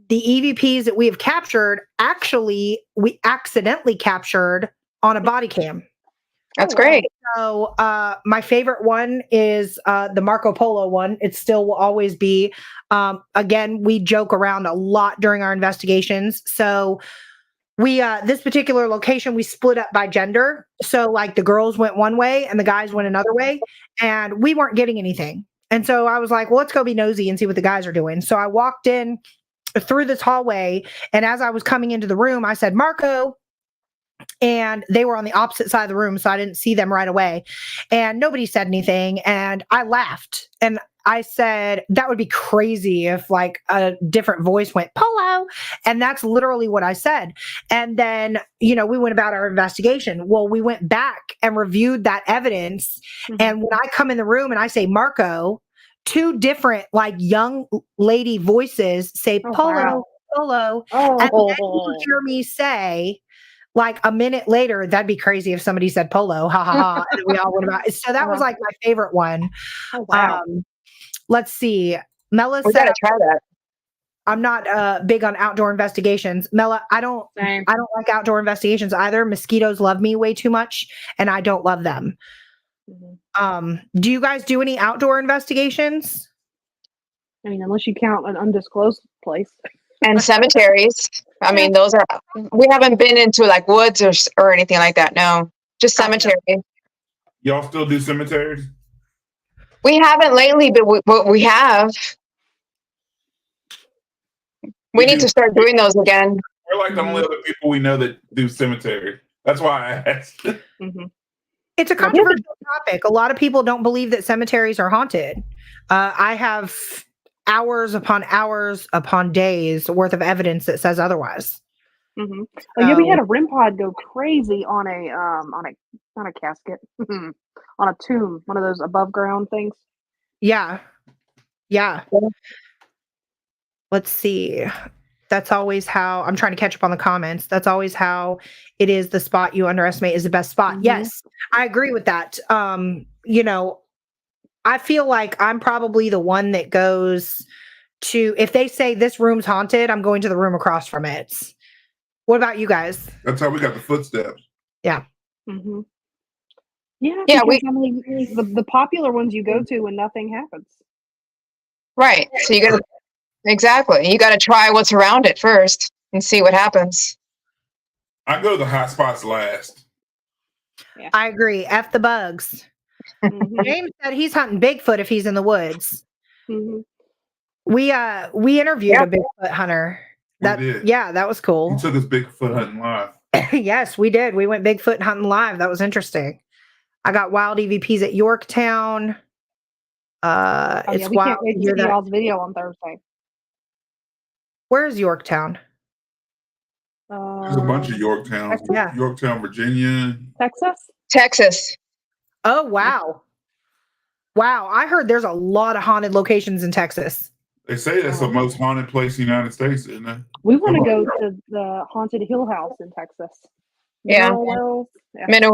The EVPs that we have captured, actually, we accidentally captured on a body cam. That's great. So my favorite one is the Marco Polo one. It still will always be. Again, we joke around a lot during our investigations. So we this particular location, we split up by gender. So like the girls went one way and the guys went another way, and we weren't getting anything. And so I was like, well, let's go be nosy and see what the guys are doing. So I walked in through this hallway, and as I was coming into the room, I said, Marco. And they were on the opposite side of the room, so I didn't see them right away. And nobody said anything. And I laughed. And I said, that would be crazy if like a different voice went, Polo. And that's literally what I said. And then, we went about our investigation. Well, we went back and reviewed that evidence. Mm-hmm. And when I come in the room and I say, Marco, two different like young lady voices say, Polo, wow. Polo. Oh. And then you hear me say, like a minute later, that'd be crazy if somebody said Polo, ha ha ha, and we all went about it. So that was like my favorite one. Oh, wow. Let's see. Mela we said, gotta try that. I'm not big on outdoor investigations. Mela, I don't like outdoor investigations either. Mosquitoes love me way too much, and I don't love them. Mm-hmm. Do you guys do any outdoor investigations? I mean, unless you count an undisclosed place. And cemeteries. I mean, we haven't been into like woods or anything like that. No, just cemetery. Y'all still do cemeteries? We haven't lately, but we have. We need to start doing those again. We're like the only other people we know that do cemetery. That's why I asked. Mm-hmm. It's a controversial topic. A lot of people don't believe that cemeteries are haunted. I have hours upon days worth of evidence that says otherwise. Mm-hmm. Oh, yeah, we had a REM pod go crazy on a casket, on a tomb, one of those above ground things. Yeah. Let's see. That's always how I'm trying to catch up on the comments. That's always how it is. The spot you underestimate is the best spot. Mm-hmm. Yes, I agree with that. I feel like I'm probably the one that goes to, if they say this room's haunted, I'm going to the room across from it. What about you guys? That's how we got the footsteps. Yeah. Mm-hmm. Yeah. The popular ones you go to when nothing happens. Right. So you got to try what's around it first and see what happens. I go to the hot spots last. Yeah. I agree. F the bugs. Mm-hmm. James said he's hunting Bigfoot if he's in the woods. Mm-hmm. We interviewed a Bigfoot hunter. That was cool. He took us Bigfoot hunting live. Yes, we did. We went Bigfoot hunting live. That was interesting. I got wild EVPs at Yorktown. We can't wait to see y'all's video on Thursday. Where's Yorktown? There's a bunch of Yorktowns. Yeah. Yorktown, Virginia. Texas. Oh, wow. Wow. I heard there's a lot of haunted locations in Texas. They say that's the most haunted place in the United States, isn't it? We want to go to the Haunted Hill House in Texas. Mineral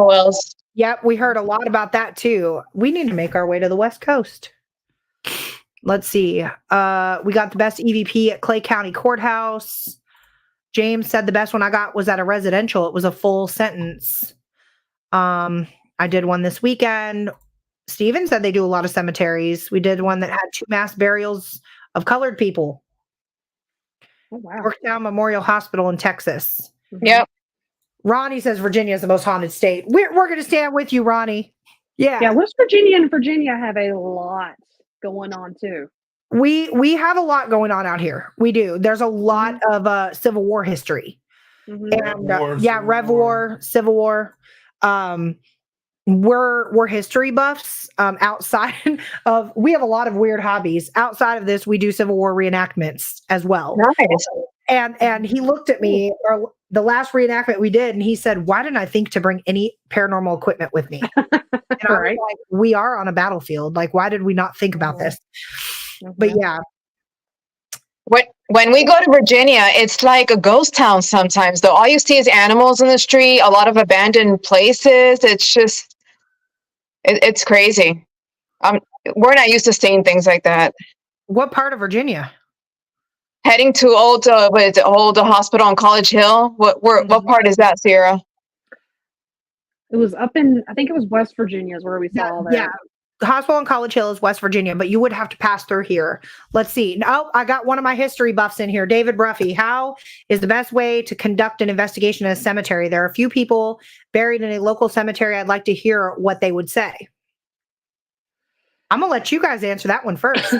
Wells. Yep. We heard a lot about that too. We need to make our way to the West Coast. Let's see. We got the best EVP at Clay County Courthouse. James said the best one I got was at a residential. It was a full sentence. I did one this weekend. Steven said they do a lot of cemeteries. We did one that had 2 mass burials of colored people. Oh wow. Yorktown Memorial Hospital in Texas. Yep. Ronnie says Virginia is the most haunted state. We're going to stand with you, Ronnie. Yeah, West Virginia and Virginia have a lot going on too. We have a lot going on out here. We do. There's a lot of Civil War history. Mhm. And Rev War, Civil War. We're history buffs. Outside of, we have a lot of weird hobbies. Outside of this, we do Civil War reenactments as well. Nice. And he looked at me, or the last reenactment we did, and he said, "Why didn't I think to bring any paranormal equipment with me?" And I was Right. like, "We are on a battlefield. Like, why did we not think about this?" But yeah, When we go to Virginia, it's like a ghost town sometimes, though. All you see is animals in the street, a lot of abandoned places. It's just, it's crazy. We're not used to seeing things like that. what part of Virginia? Heading to old hospital on College Hill. What part is that, Sierra? It was up in, I think it was West Virginia is where we saw that. Yeah. The hospital in College Hill is West Virginia, but you would have to pass through here. Let's see. Oh, I got one of my history buffs in here. David Bruffy. How is the best way to conduct an investigation in a cemetery? There are a few people buried in a local cemetery. I'd like to hear what they would say. I'm going to let you guys answer that one first.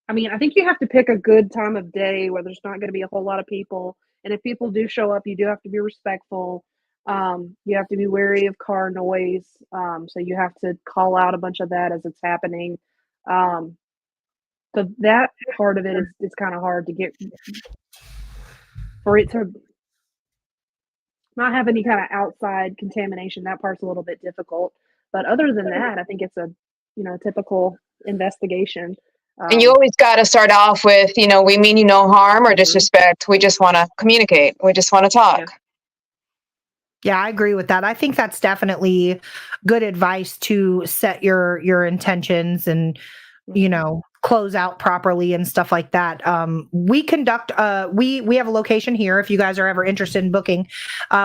I mean, I think you have to pick a good time of day where there's not going to be a whole lot of people. And if people do show up, you do have to be respectful. You have to be wary of car noise. So you have to call out a bunch of that as it's happening. So that part of it is kind of hard to get, for it to not have any kind of outside contamination. That part's a little bit difficult. But other than that, I think it's a, typical investigation. And you always got to start off with, we mean you no harm or disrespect. We just want to communicate. We just want to talk. Yeah, I agree with that. I think that's definitely good advice to set your intentions and, close out properly and stuff like that. We conduct, we have a location here. If you guys are ever interested in booking,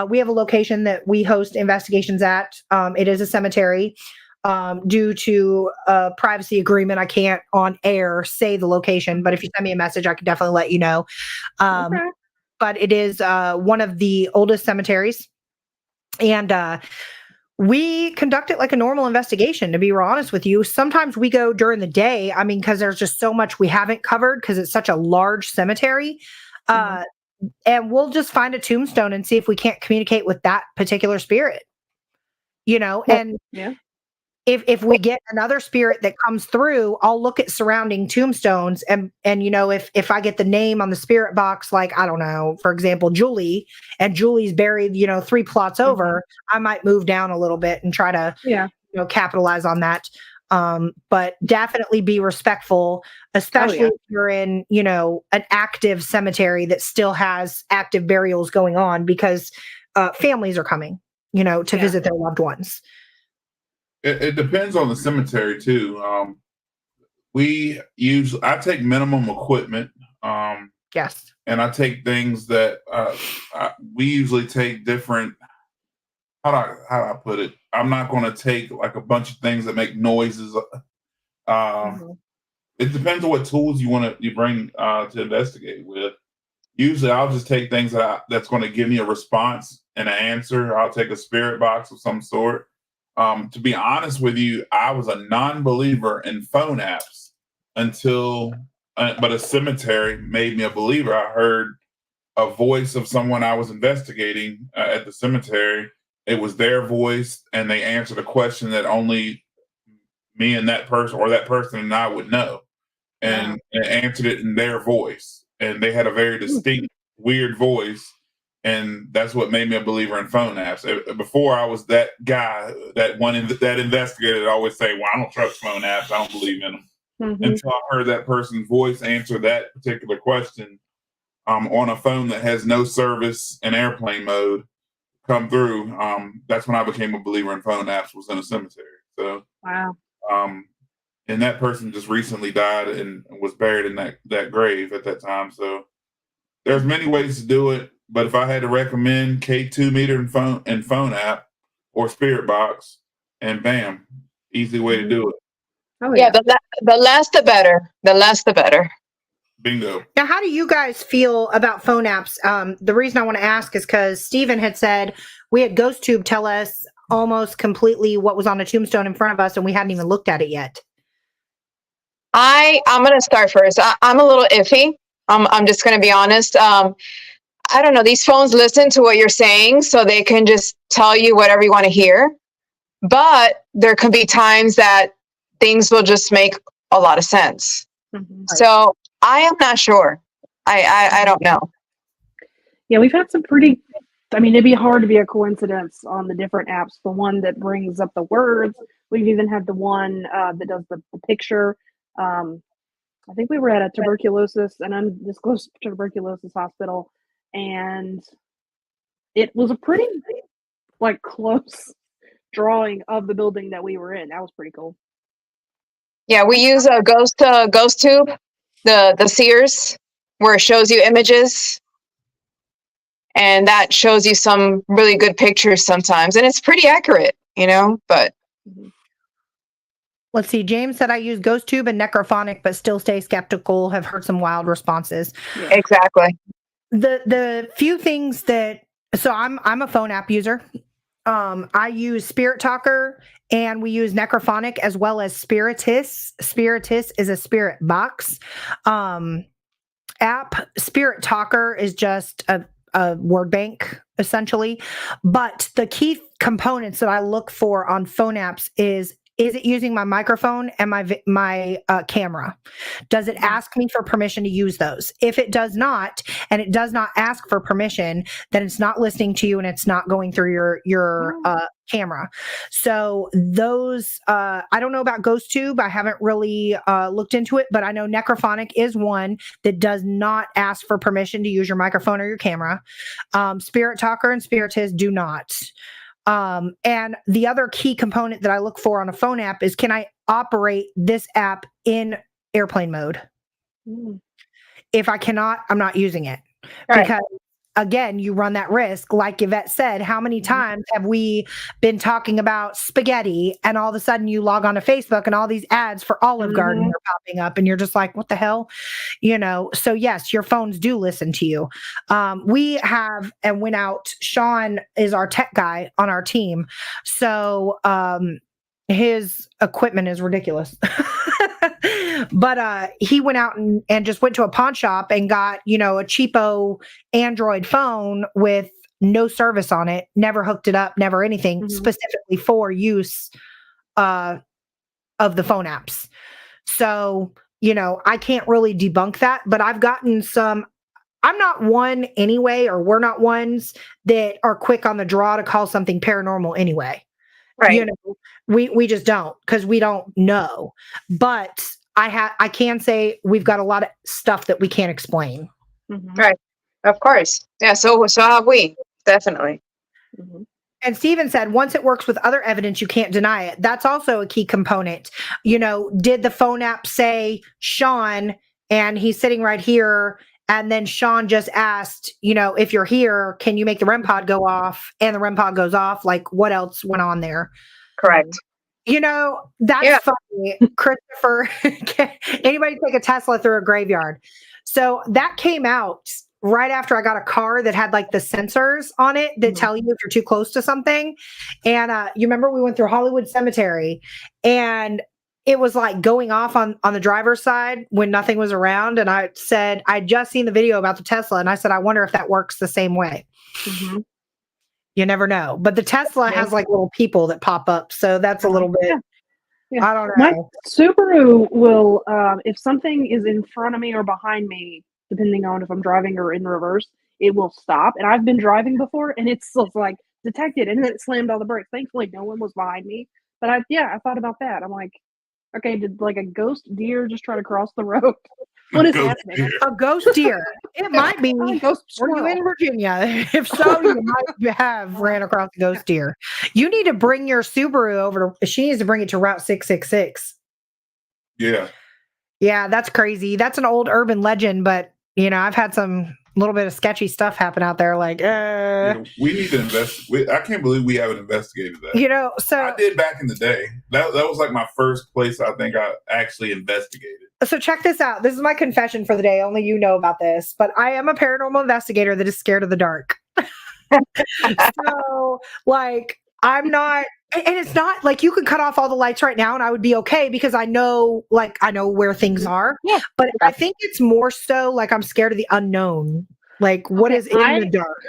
we have a location that we host investigations at. It is a cemetery. Due to a privacy agreement, I can't on air say the location, but if you send me a message, I can definitely let you know. Okay. But it is one of the oldest cemeteries. And we conduct it like a normal investigation, to be real honest with you. Sometimes we go during the day. I mean, because there's just so much we haven't covered because it's such a large cemetery. And we'll just find a tombstone and see if we can't communicate with that particular spirit. And if we get another spirit that comes through, I'll look at surrounding tombstones and if I get the name on the spirit box, like, I don't know, for example, Julie, and Julie's buried, 3 plots over, I might move down a little bit and try to, capitalize on that. But definitely be respectful, especially if you're in, an active cemetery that still has active burials going on, because families are coming, to visit their loved ones. It depends on the cemetery too. I take minimum equipment. Yes. And I take things that we usually take different. How do I put it? I'm not going to take like a bunch of things that make noises. It depends on what tools you bring to investigate with. Usually, I'll just take things that's going to give me a response and an answer. I'll take a spirit box of some sort. To be honest with you, I was a non-believer in phone apps until, but a cemetery made me a believer. I heard a voice of someone I was investigating at the cemetery. It was their voice, and they answered a question that only me and that person, or that person and I, would know, and answered it in their voice. And they had a very distinct, weird voice. And that's what made me a believer in phone apps. Before, I was that guy, that investigator that always say, "Well, I don't trust phone apps. I don't believe in them." Until I heard that person's voice answer that particular question on a phone that has no service and airplane mode come through. That's when I became a believer in phone apps, was in a cemetery. So, wow. And that person just recently died and was buried in that grave at that time. So there's many ways to do it. But if I had to recommend, K2 meter and phone app or spirit box, and bam, easy way to do it. Oh, Yeah, the less the better. The less the better. Bingo. Now, how do you guys feel about phone apps? The reason I want to ask is because Steven had said we had GhostTube tell us almost completely what was on a tombstone in front of us, and we hadn't even looked at it yet. I'm going to start first. I'm a little iffy. I'm just going to be honest. I don't know. These phones listen to what you're saying, so they can just tell you whatever you want to hear. But there can be times that things will just make a lot of sense. Mhm. So I am not sure. I don't know. Yeah, we've had some pretty. I mean, it'd be hard to be a coincidence on the different apps. The one that brings up the words. We've even had the one that does the picture. I think we were at a an undisclosed tuberculosis hospital, and it was a pretty like close drawing of the building that we were in. That was pretty cool. Yeah, we use a GhostTube, the Sears, where it shows you images, and that shows you some really good pictures sometimes, and it's pretty accurate, But Let's see. James said I use GhostTube and Necrophonic, but still stay skeptical. Have heard some wild responses. Yeah. exactly. The few things that I'm a phone app user. I use Spirit Talker and we use Necrophonic as well as Spiritus. Spiritus is a spirit box app. Spirit Talker is just a word bank essentially. But the key components that I look for on phone apps is it using my microphone and my camera? Does it ask me for permission to use those? If it does not, and it does not ask for permission, then it's not listening to you and it's not going through your camera. So those, I don't know about GhostTube. I haven't really looked into it, but I know Necrophonic is one that does not ask for permission to use your microphone or your camera. Spirit Talker and Spiritus do not. And the other key component that I look for on a phone app is, can I operate this app in airplane mode? If I cannot, I'm not using it. Right. Because again, you run that risk. Like Yvette said, how many times have we been talking about spaghetti and all of a sudden you log on to Facebook and all these ads for Olive Garden are popping up and you're just like, what the hell? So yes, your phones do listen to you. We have and went out. Sean is our tech guy on our team. So his equipment is ridiculous. But he went out and just went to a pawn shop and got, a cheapo Android phone with no service on it, never hooked it up, never anything, specifically for use of the phone apps. So, I can't really debunk that, but I've gotten some. I'm not one anyway, or we're not ones that are quick on the draw to call something paranormal anyway. Right. We just don't, because we don't know. But I can say we've got a lot of stuff that we can't explain. Right. Of course. Yeah. So have we. Definitely. And Steven said, once it works with other evidence, you can't deny it. That's also a key component. Did the phone app say Sean, and he's sitting right here, and then Sean just asked, if you're here, can you make the REM pod go off? And the REM pod goes off. Like, what else went on there? Correct. That's funny. Christopher, anybody take a Tesla through a graveyard? So that came out right after I got a car that had like the sensors on it that tell you if you're too close to something. And you remember we went through Hollywood Cemetery and it was like going off on the driver's side when nothing was around. And I said, I just seen the video about the Tesla. And I said, I wonder if that works the same way. You never know. But the Tesla has like little people that pop up. So that's a little bit, I don't know. My Subaru will, if something is in front of me or behind me, depending on if I'm driving or in reverse, it will stop. And I've been driving before and it's like detected and then it slammed all the brakes. Thankfully, no one was behind me. But I thought about that. I'm like, okay, did like a ghost deer just try to cross the road? What is happening? A ghost deer. It might be. Were you in Virginia? If so, you might have ran across a ghost deer. You need to bring your Subaru over to, she needs to bring it to Route 666. Yeah. Yeah, that's crazy. That's an old urban legend, but I've had some little bit of sketchy stuff happen out there. Like, We need to investigate. I can't believe we haven't investigated that. So I did back in the day. That was like my first place I think I actually investigated. So check this out. This is my confession for the day. Only you know about this, but I am a paranormal investigator that is scared of the dark. So, like, I'm not, and it's not like you could cut off all the lights right now and I would be okay because I know where things are. Yeah. But I think it's more so like I'm scared of the unknown. Like, what is in the dark?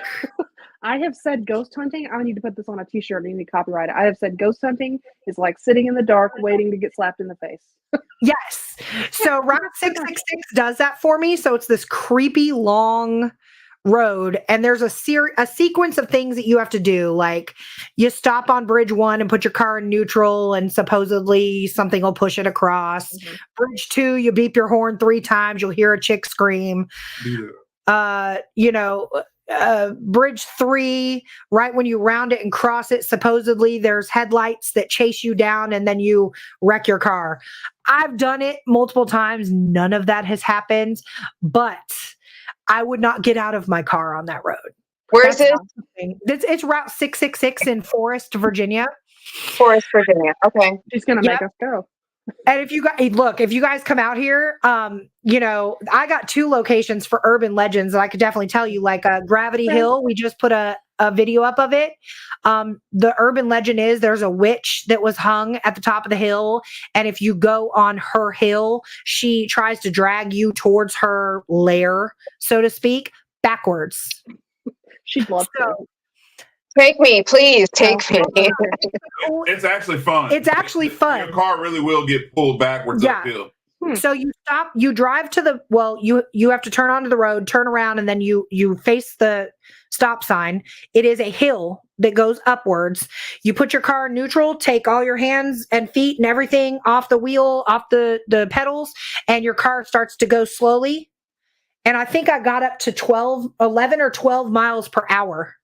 I have said ghost hunting. I need to put this on a t-shirt. I need to copyright it. I have said ghost hunting is like sitting in the dark waiting to get slapped in the face. Yes. So Route 666 does that for me. So it's this creepy long road, and there's a sequence of things that you have to do. Like, you stop on Bridge 1 and put your car in neutral, and supposedly something will push it across. Mm-hmm. Bridge 2, you beep your horn 3 times, you'll hear a chick scream. Yeah. Bridge 3, right when you round it and cross it, supposedly there's headlights that chase you down and then you wreck your car. I've done it multiple times. None of that has happened, but I would not get out of my car on that road. Where is it? It's Route 666 in Forest, Virginia. Forest, Virginia. Okay. She's going to make us go. And if you guys come out here, I got 2 locations for urban legends that I could definitely tell you, like Gravity Hill. We just put a video up of it. The urban legend is there's a witch that was hung at the top of the hill. And if you go on her hill, she tries to drag you towards her lair, so to speak, backwards. She'd love to. Take me, please. Take me. It's actually fun. It's actually fun. Your car really will get pulled backwards uphill. So you stop, you drive to you have to turn onto the road, turn around, and then you face the stop sign. It is a hill that goes upwards. You put your car in neutral, take all your hands and feet and everything off the wheel, off the pedals, and your car starts to go slowly. And I think I got up to 11 or 12 miles per hour.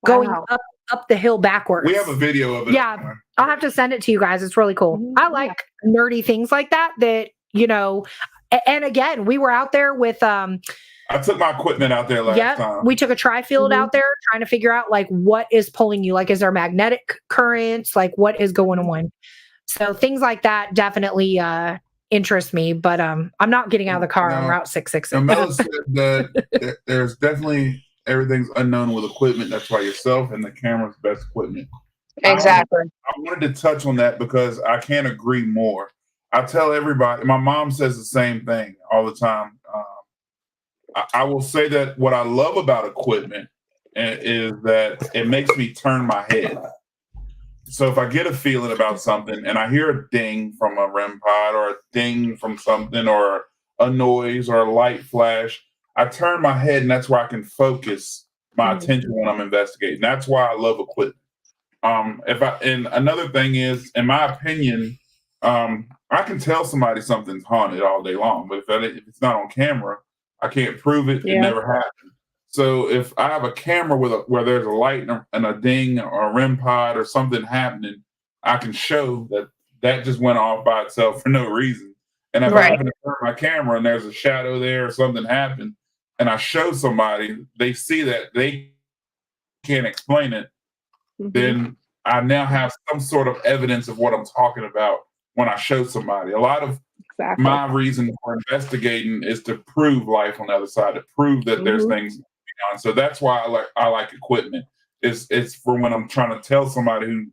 Going up the hill backwards. We have a video of it. Yeah, I'll have to send it to you guys. It's really cool. I like nerdy things like that, and again, we were out there with I took my equipment out there last time. We took a tri-field out there trying to figure out like what is pulling you. Like, is there magnetic currents? Like, what is going on? So things like that definitely interest me, but I'm not getting out of the car on Route 666. Mel said that there's definitely everything's unknown with equipment. That's why yourself and the camera's best equipment. Exactly. I wanted to touch on that because I can't agree more. I tell everybody, my mom says the same thing all the time. I will say that what I love about equipment is that it makes me turn my head. So if I get a feeling about something and I hear a ding from a REM pod or a ding from something or a noise or a light flash, I turn my head, and that's where I can focus my attention when I'm investigating. That's why I love equipment. And another thing is, in my opinion, I can tell somebody something's haunted all day long, but if it's not on camera, I can't prove it. Yeah. It never happened. So if I have a camera where there's a light and a ding or a REM pod or something happening, I can show that just went off by itself for no reason. And if I happen to turn my camera and there's a shadow there or something happened, and I show somebody, they see that they can't explain it, then I now have some sort of evidence of what I'm talking about when I show somebody. A lot of my reason for investigating is to prove life on the other side, to prove that there's things going on. So that's why I like equipment. It's for when I'm trying to tell somebody who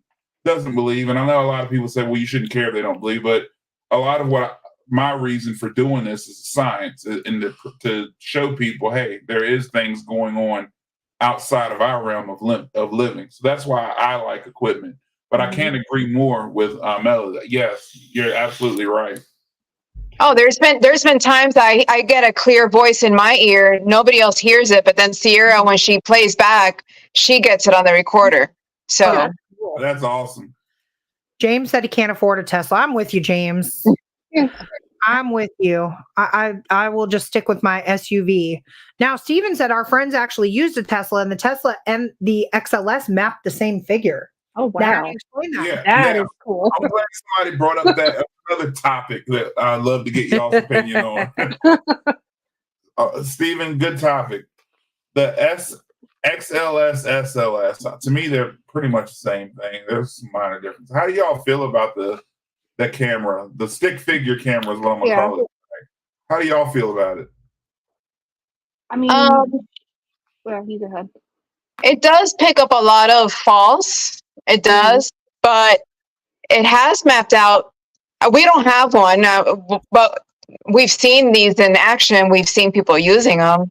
doesn't believe, and I know a lot of people say, well, you shouldn't care if they don't believe, but a lot of my reason for doing this is science, and to show people, hey, there is things going on outside of our realm of living. So that's why I like equipment. But I can't agree more with Melody. Yes, you're absolutely right. Oh, there's been times I get a clear voice in my ear. Nobody else hears it, but then Sierra, when she plays back, she gets it on the recorder. So that's awesome. James said he can't afford a Tesla. I'm with you, James. I'm with you. I will just stick with my SUV. Now, Steven said our friends actually used a Tesla, and the Tesla and the XLS mapped the same figure. Oh, wow. Now you explain that. Yeah, that is cool. I'm glad somebody brought up that another topic that I'd love to get y'all's opinion on. Steven, good topic. the XLS, SLS. To me, they're pretty much the same thing. There's some minor differences. How do y'all feel about the camera? The stick figure camera is what I'm gonna call it. How do y'all feel about it? I mean, well, you go ahead. It does pick up a lot of false. It does, but it has mapped out. We don't have one, but we've seen these in action. We've seen people using them.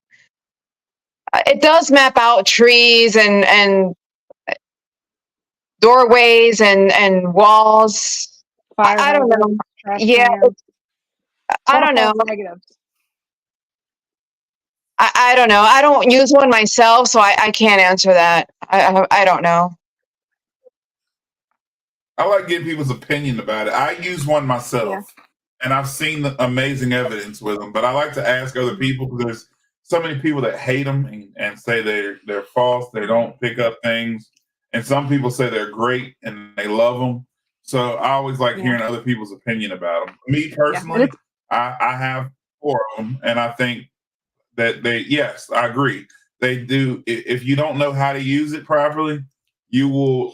It does map out trees and doorways and walls. I don't know. Yeah, I don't know. Negatives. I don't know. I don't use one myself, so I can't answer that. I don't know. I like getting people's opinion about it. I use one myself, and I've seen the amazing evidence with them. But I like to ask other people because there's so many people that hate them and say they're false. They don't pick up things, and some people say they're great and they love them. So I always like hearing other people's opinion about them. Me personally, I have 4 of them, and I think that yes, I agree. They do. If you don't know how to use it properly, you will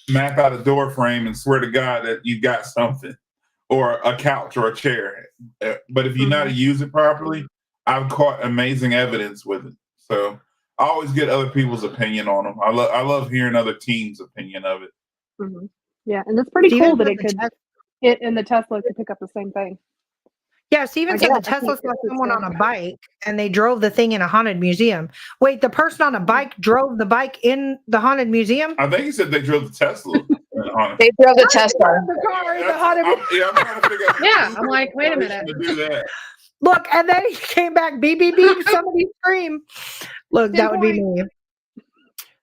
map out a door frame and swear to God that you got something, or a couch or a chair. But if you know how to use it properly, I've caught amazing evidence with it. So I always get other people's opinion on them. I love hearing other teams' opinion of it. Mm-hmm. Yeah, and it's pretty cool that it and the Tesla could pick up the same thing. Yeah, Steven said the Tesla saw someone on a bike and they drove the thing in a haunted museum. Wait, the person on a bike drove the bike in the haunted museum? I think he said they drove the Tesla. They drove the Tesla. The car in the haunted museum. I'm trying to figure out. Yeah, I'm like, wait a minute. To do that. Look, and then he came back, beep, beep, beep, somebody scream. Look, that would be me.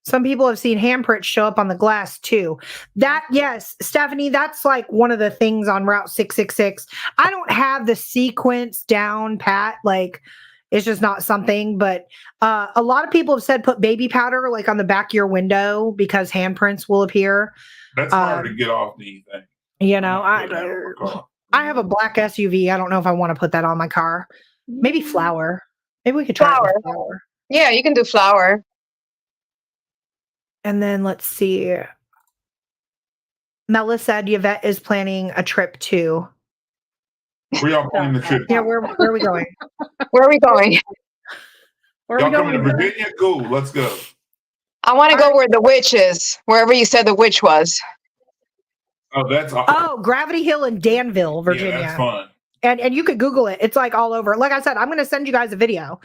Some people have seen handprints show up on the glass too. That, yes, Stephanie, that's like one of the things on Route 666. I don't have the sequence down pat. Like, it's just not something, but a lot of people have said put baby powder like on the back of your window because handprints will appear. That's hard to get off anything. You know, I have a black SUV. I don't know if I want to put that on my car. Maybe flour. Maybe we could try flour. Yeah, you can do flour. And then let's see. Mela said Yvette is planning a trip too. Where y'all planning the trip? Yeah, where are we going? Where are we going? Y'all coming to Virginia? Cool, let's go. I want to go where the witch is, wherever you said the witch was. Oh, that's Gravity Hill in Danville, Virginia. Yeah, that's fun. And you could Google it. It's like all over. Like I said, I'm going to send you guys a video.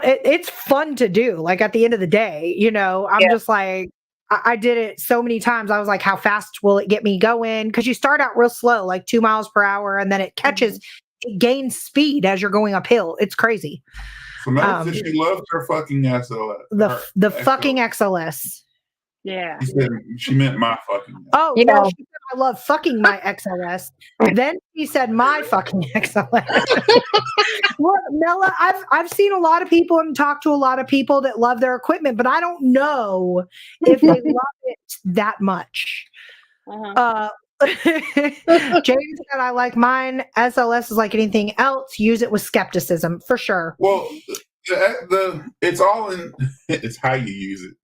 It's fun to do. Like at the end of the day, you know, I'm just like, I did it so many times. I was like, how fast will it get me going? Because you start out real slow, like 2 miles per hour, and then it catches, it gains speed as you're going uphill. It's crazy. So Mel said she loved her fucking SLS. The fucking XLS. Yeah. She meant my fucking. Oh, yeah. No, she said, I love fucking my XLS. Then she said my fucking XLS. Well, Mela, I've seen a lot of people and talked to a lot of people that love their equipment, but I don't know if they love it that much. James said, I like mine. SLS is like anything else. Use it with skepticism, for sure. Well, it's all in. It's how you use it.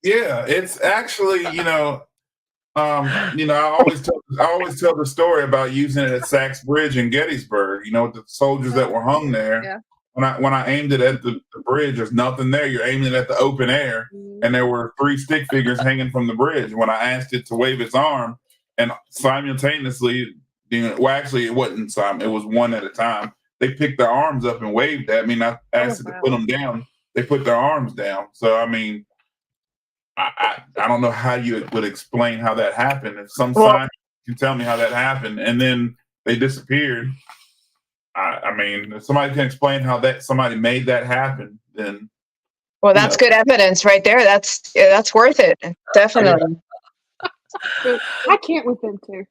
Yeah, it's actually, I always tell the story about using it at Sachs Bridge in Gettysburg. You know, with the soldiers that were hung there. Yeah. When I aimed it at the bridge, there's nothing there. You're aiming it at the open air, and there were 3 stick figures hanging from the bridge. When I asked it to wave its arm, and simultaneously, actually, it wasn't simultaneous. It was one at a time. They picked their arms up and waved at me. And I asked it to put them down. They put their arms down. So I mean, I don't know how you would explain how that happened. If some scientist can tell me how that happened, and then they disappeared. I mean, if somebody can explain how somebody made that happen, then that's good evidence right there. That's worth it. Definitely. I can't with them too.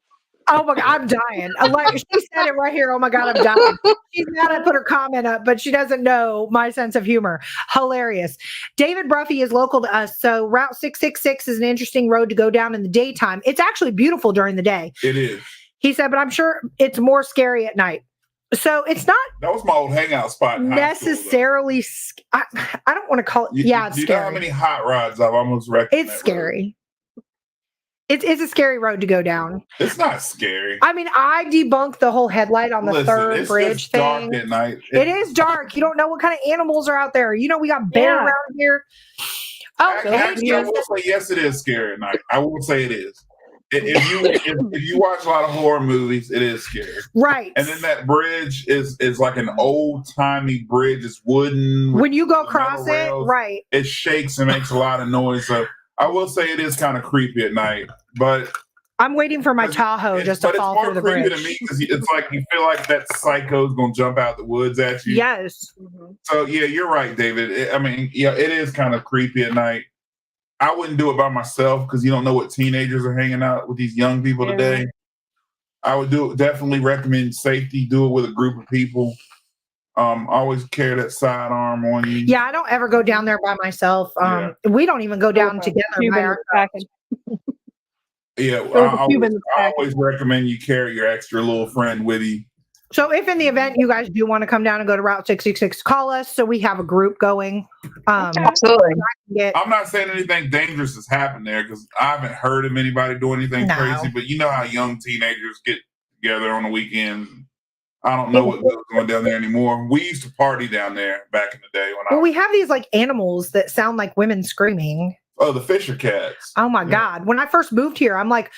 Oh my God, I'm dying. Like she said it right here. Oh my God, I'm dying. She's mad I put her comment up, but she doesn't know my sense of humor. Hilarious. David Bruffy is local to us, so Route 666 is an interesting road to go down in the daytime. It's actually beautiful during the day. It is. He said, but I'm sure it's more scary at night. So it's not That was my old hangout spot. In high school, though. necessarily. I don't want to call it. Yeah, it's you know how scary. many hot rods I've almost wrecked? It's scary. It's a scary road to go down. It's not scary. I mean, I debunked the whole headlight on the third it's bridge thing. Dark at night. It is dark. You don't know what kind of animals are out there. You know, we got bear around here. Oh, Actually, I will say yes, it is scary at night. I will say it is. If you watch a lot of horror movies, it is scary. Right. And then that bridge is like an old timey bridge. It's wooden. When you go across it, right. It shakes and makes a lot of noise. So I will say it is kind of creepy at night. But I'm waiting for my Tahoe just to fall through the bridge. But it's more creepy to me because it's like you feel like that psycho's going to jump out the woods at you. Yes. So yeah, you're right, David. It is kind of creepy at night. I wouldn't do it by myself because you don't know what teenagers are hanging out with these young people today. I would definitely recommend safety. Do it with a group of people. Always carry that sidearm on you. Yeah, I don't ever go down there by myself. We don't even go down together by ourselves. Yeah, I always recommend you carry your extra little friend with you. So if in the event you guys do want to come down and go to Route 666, call us so we have a group going. Absolutely. I'm not saying anything dangerous has happened there because I haven't heard of anybody doing anything crazy, but you know how young teenagers get together on the weekends. I don't know what goes on down there anymore. We used to party down there back in the day. We have these like animals that sound like women screaming. Oh, the Fisher cats. Oh my God. When I first moved here, I'm like,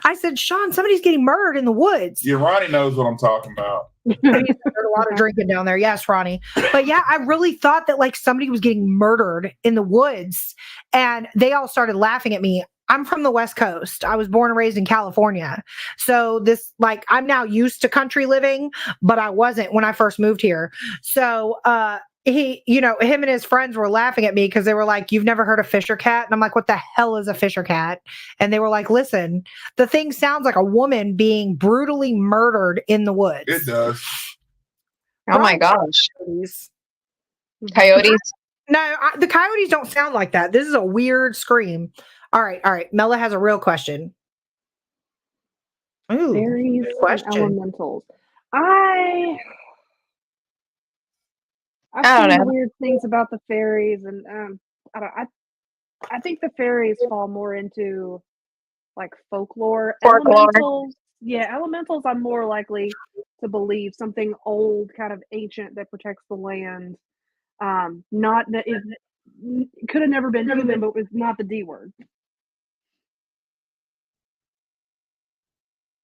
I said, Sean, somebody's getting murdered in the woods. Yeah, Ronnie knows what I'm talking about. There's a lot of drinking down there. Yes, Ronnie. But yeah, I really thought that like somebody was getting murdered in the woods and they all started laughing at me. I'm from the West Coast. I was born and raised in California. So I'm now used to country living, but I wasn't when I first moved here. So, him and his friends were laughing at me because they were like, "You've never heard of Fisher cat?" And I'm like, "What the hell is a Fisher cat?" And they were like, "Listen, the thing sounds like a woman being brutally murdered in the woods." It does. Oh my gosh. Coyotes? No, the coyotes don't sound like that. This is a weird scream. All right. Mela has a real question. Ooh, fairies and elementals. I've seen weird things about the fairies, and I think the fairies fall more into like folklore. Elementals, I'm more likely to believe something old, kind of ancient that protects the land. Not that it could have never been human, but was not the D word.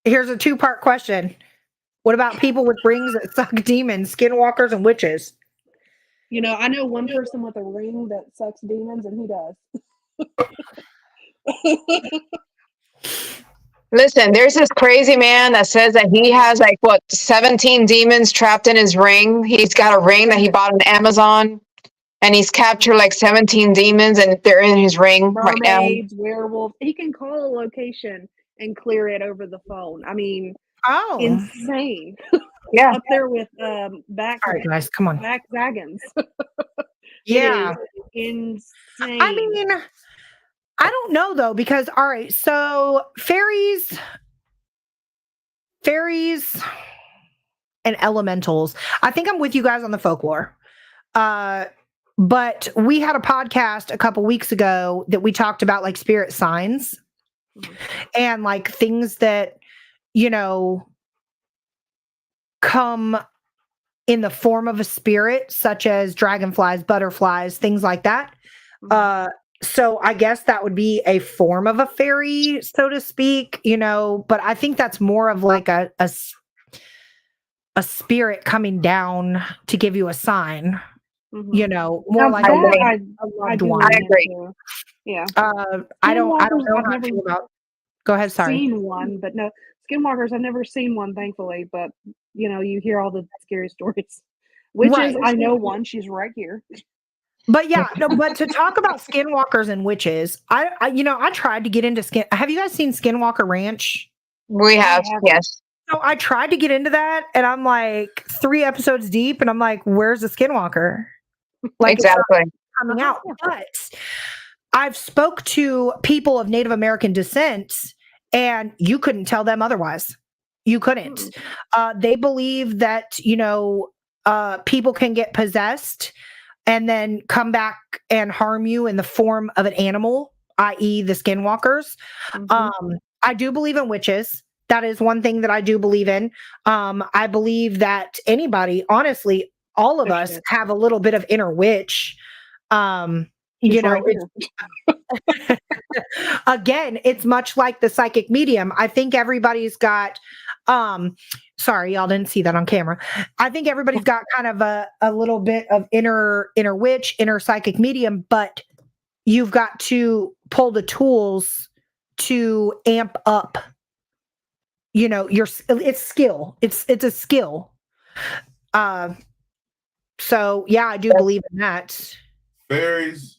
Here's a 2-part question. What about people with rings that suck demons, skinwalkers, and witches? You know, I know one person with a ring that sucks demons, and he does. Listen, there's this crazy man that says that he has 17 demons trapped in his ring. He's got a ring that he bought on Amazon, and he's captured 17 demons, and they're in his ring right now. Mermaids, werewolves. He can call a location and clear it over the phone. I mean, insane. Yeah, up there with back. All right, guys, come on. Back Zagans. Yeah, insane. I mean, I don't know though, because all right, so fairies and elementals. I think I'm with you guys on the folklore. But we had a podcast a couple weeks ago that we talked about spirit signs and things that, come in the form of a spirit, such as dragonflies, butterflies, things like that. So I guess that would be a form of a fairy, so to speak, but I think that's more of a spirit coming down to give you a sign, more like I agree. Yeah. I don't know how to about. Go ahead. Sorry. Seen one, but no, skinwalkers. I've never seen one, thankfully. But you hear all the scary stories. Witches, I know one. She's right here. But but to talk about skinwalkers and witches, I tried to get into have you guys seen Skinwalker Ranch? We have, yes. So I tried to get into that, and I'm 3 episodes deep, and I'm like, where's the skinwalker? Exactly. Coming out. But I've spoke to people of Native American descent, and you couldn't tell them otherwise. You couldn't. They believe that, people can get possessed and then come back and harm you in the form of an animal, i.e. the skinwalkers. I do believe in witches. That is one thing that I do believe in. I believe that anybody, honestly, all of us have a little bit of inner witch. Again, it's much like the psychic medium. I think everybody's got, sorry, y'all didn't see that on camera. I think everybody's got kind of a little bit of inner witch, inner psychic medium, but you've got to pull the tools to amp up, it's skill. It's a skill. So yeah, I do believe in that. Fairies.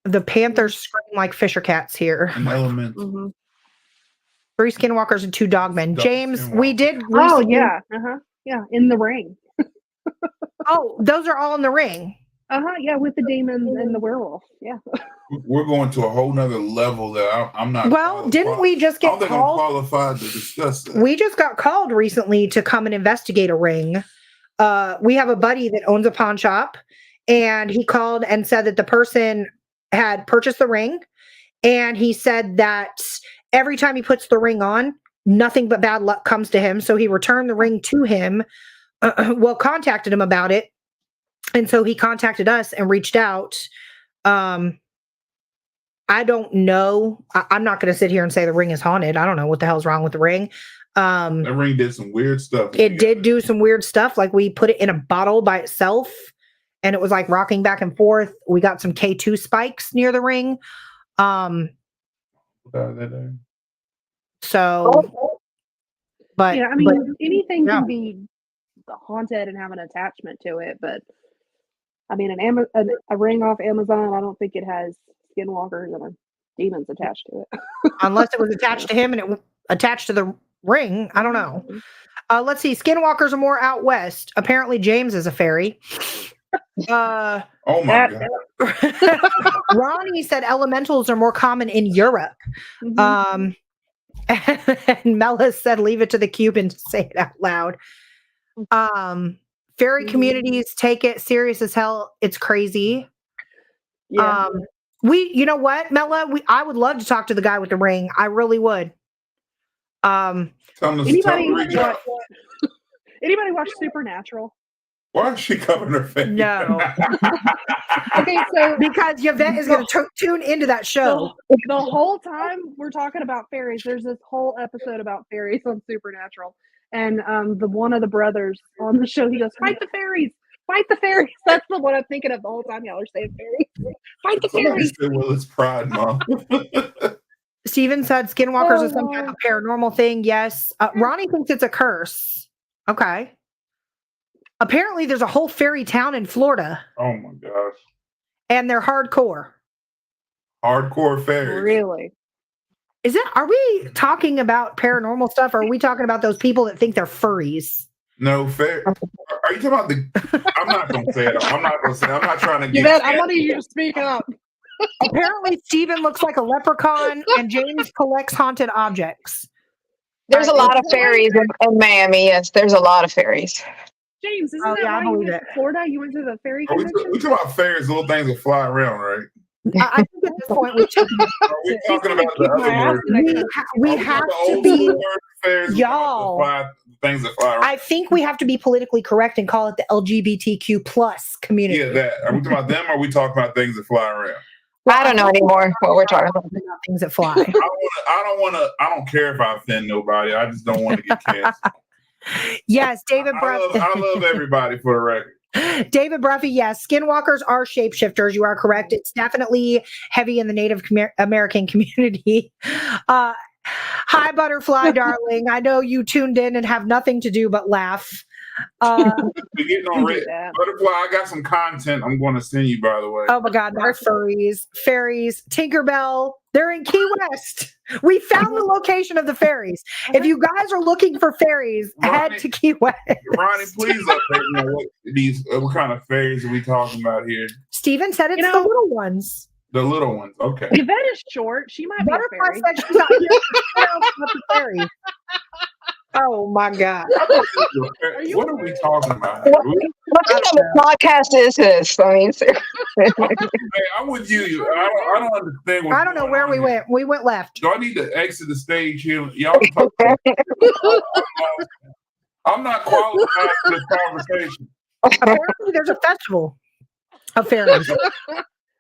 The Panthers scream like Fisher cats here. And elements. 3 skinwalkers and 2 dogmen. James, we did. Oh yeah, yeah, in the ring. Oh, those are all in the ring. Yeah, with the demons and the werewolf. Yeah. We're going to a whole nother level that I'm not. Well, didn't we just get I don't think I'm qualified to discuss that. We just got called recently to come and investigate a ring. We have a buddy that owns a pawn shop, and he called and said that the person had purchased the ring, and he said that every time he puts the ring on, nothing but bad luck comes to him. So he returned the ring to him. Contacted him about it. And so he contacted us and reached out. I don't know. I'm not going to sit here and say the ring is haunted. I don't know what the hell's wrong with the ring. That ring did some weird stuff. It did do some weird stuff. Like we put it in a bottle by itself and it was like rocking back and forth. We got some K2 spikes near the ring. So, but yeah, I mean, anything can be haunted and have an attachment to it, but I mean, a ring off Amazon, I don't think it has skinwalkers and demons attached to it. Unless it was attached to him and it attached to the ring. I don't know. Let's see. Skinwalkers are more out west. Apparently, James is a fairy. Oh my God. Ronnie said elementals are more common in Europe. And Mela said, leave it to the Cuban to say it out loud. Fairy communities take it serious as hell. It's crazy. Yeah. You know what, Mela? I would love to talk to the guy with the ring. I really would. Anybody watch Supernatural? Why is she covering her face? No. Okay, so because Yvette is going to tune into that show. The whole time we're talking about fairies, there's this whole episode about fairies on Supernatural. And the one of the brothers on the show, he goes, "Fight the fairies! Fight the fairies!" That's the one I'm thinking of the whole time. Y'all are saying fairies. Fight the fairies! Well, it's pride, Mom. Steven said skinwalkers is some type of paranormal thing. Yes. Ronnie thinks it's a curse. Okay. Apparently, there's a whole fairy town in Florida. Oh my gosh. And they're hardcore. Hardcore fairies. Really? Are we talking about paranormal stuff or are we talking about those people that think they're furries? No, fair. Are you talking about the? I'm not going to say it. I'm not going to say it. I'm not trying to get. Yvette, I wanted you to speak up. Apparently, Steven looks like a leprechaun and James collects haunted objects. There's a lot of fairies in Miami. Yes, there's a lot of fairies. James, isn't that why you went to Florida? You went to the fairy convention? We talking about fairies, little things that fly around, right? I think at this point we're talking about the other word. We have to be fairies, y'all. Things that fly around. I think we have to be politically correct and call it the LGBTQ plus community. Yeah, that. Are we talking about them or are we talking about things that fly around? Well, I don't know anymore what we're talking about. Things that fly. I don't care if I offend nobody. I just don't want to get canceled. Yes, David Bruff. I love everybody for the record. David Bruffy, yes, skinwalkers are shapeshifters. You are correct. It's definitely heavy in the Native American community. Hi, Butterfly, darling. I know you tuned in and have nothing to do but laugh. We're getting on red. Butterfly, I got some content I'm going to send you, by the way. Oh my God, they're furries, fairies, Tinkerbell. They're in Key West. We found the location of the fairies. If you guys are looking for fairies, head to Key West. Ronnie, please update me what kind of fairies are we talking about here? Steven said it's the little ones. The little ones, okay. Yvette is short. She might be a fairy. Said she's not here the fairies. Oh my God. What are we talking about? What kind of a podcast is this? I mean, seriously. Hey, I'm with you. I don't understand. I don't know where we went. We went left. Do I need to exit the stage here? Y'all can talk about I'm not qualified for this conversation. Apparently, there's a festival of fairies,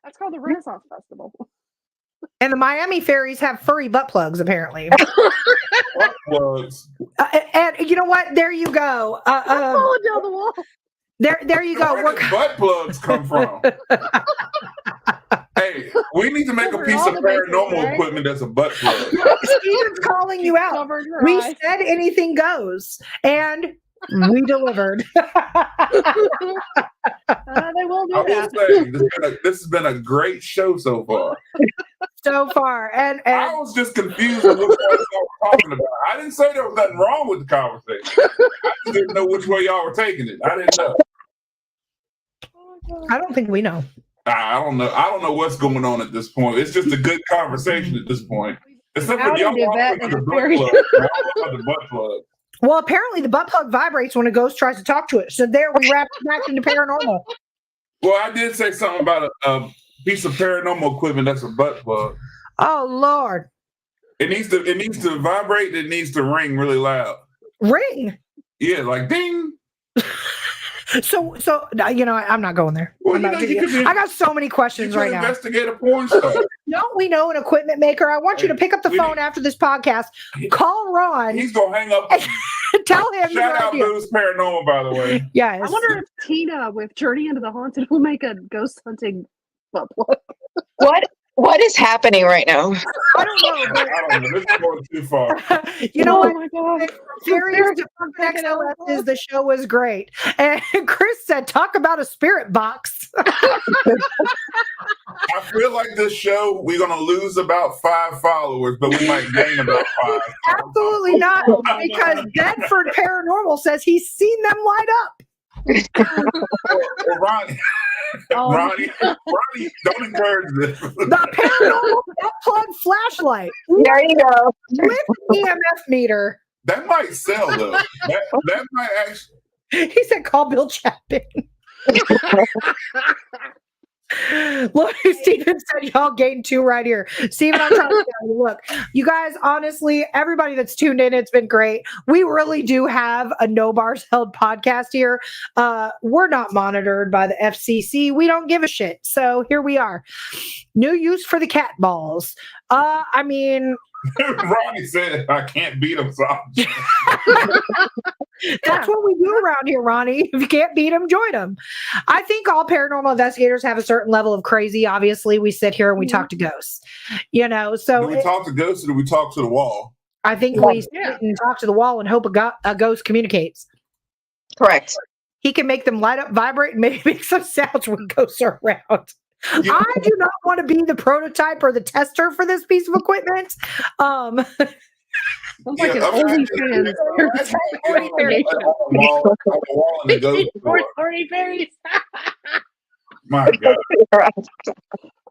That's called the Renaissance Festival. and the Miami fairies have furry butt plugs. Apparently, Butt plugs. and you know what? There you go. Falling down the wall. There you go. Where did butt plugs come from? Hey, we need to make a Cover piece all of the bases, paranormal right? equipment that's a butt plug. Steven's calling you out. Covered your We eyes. said anything goes, and we delivered. They will do I will that. say this has been a great show so far. So far, and I was just confused with what y'all were talking about. I didn't say there was nothing wrong with the conversation. I just didn't know which way y'all were taking it. I didn't know. I don't think we know. I don't know. I don't know what's going on at this point. It's just a good conversation at this point. Except for How y'all did want that to the is butt very- plug. Y'all want the butt plug. Well, apparently the butt plug vibrates when a ghost tries to talk to it. So there we wrap it back into paranormal. Well, I did say something about a piece of paranormal equipment that's a butt plug. Oh Lord, It needs to vibrate. It needs to ring really loud. ring. Yeah, like ding. So you know, I'm not going there. Well, I'm not you gonna- could be- I got so many You questions can right now. investigate a porn star. Don't we know an equipment maker? I want you to pick up the We phone need- after this podcast. Call Ron. He's gonna hang up. Tell him Shout your out idea. Boo's Paranormal, by the way. Yes. I wonder if Tina with Journey into the Haunted will make a ghost hunting butt plug. What is happening right now? I don't know. But I don't know. This is going too far. you know Oh what? my god. Furious to Fucking XLS is the show was great. And Chris said, talk about a spirit box. I feel like this show we're gonna lose about 5 followers, but we might gain about 5. Absolutely not, because Bedford Paranormal says he's seen them light up. Well, Ronnie, Oh. Ronnie, don't encourage this. The paranormal plug flashlight There you go. with EMF meter. That might sell though. That might actually. He said, call Bill Chapman. Look, Steven said y'all gained 2 right here. Steven, I'm trying to tell you, look, you guys, honestly, everybody that's tuned in, it's been great. We really do have a No Bars Held podcast here. We're not monitored by the FCC. We don't give a shit. So here we are. New use for the cat balls. I mean, Ronnie said I can't beat him, so that's what we do around here, Ronnie. If you can't beat them, join them. I think all paranormal investigators have a certain level of crazy. Obviously, we sit here and we talk to ghosts, you know. So do we talk to ghosts or do we talk to the wall? I think we sit and talk to the wall and hope a ghost communicates. Correct. He can make them light up, vibrate, and maybe make some sounds when ghosts are around. Yeah. I do not want to be the prototype or the tester for this piece of equipment. Sounds like an imagine- OnlyFans. imagine on the wall in the ghost store. Horny fairies. My God.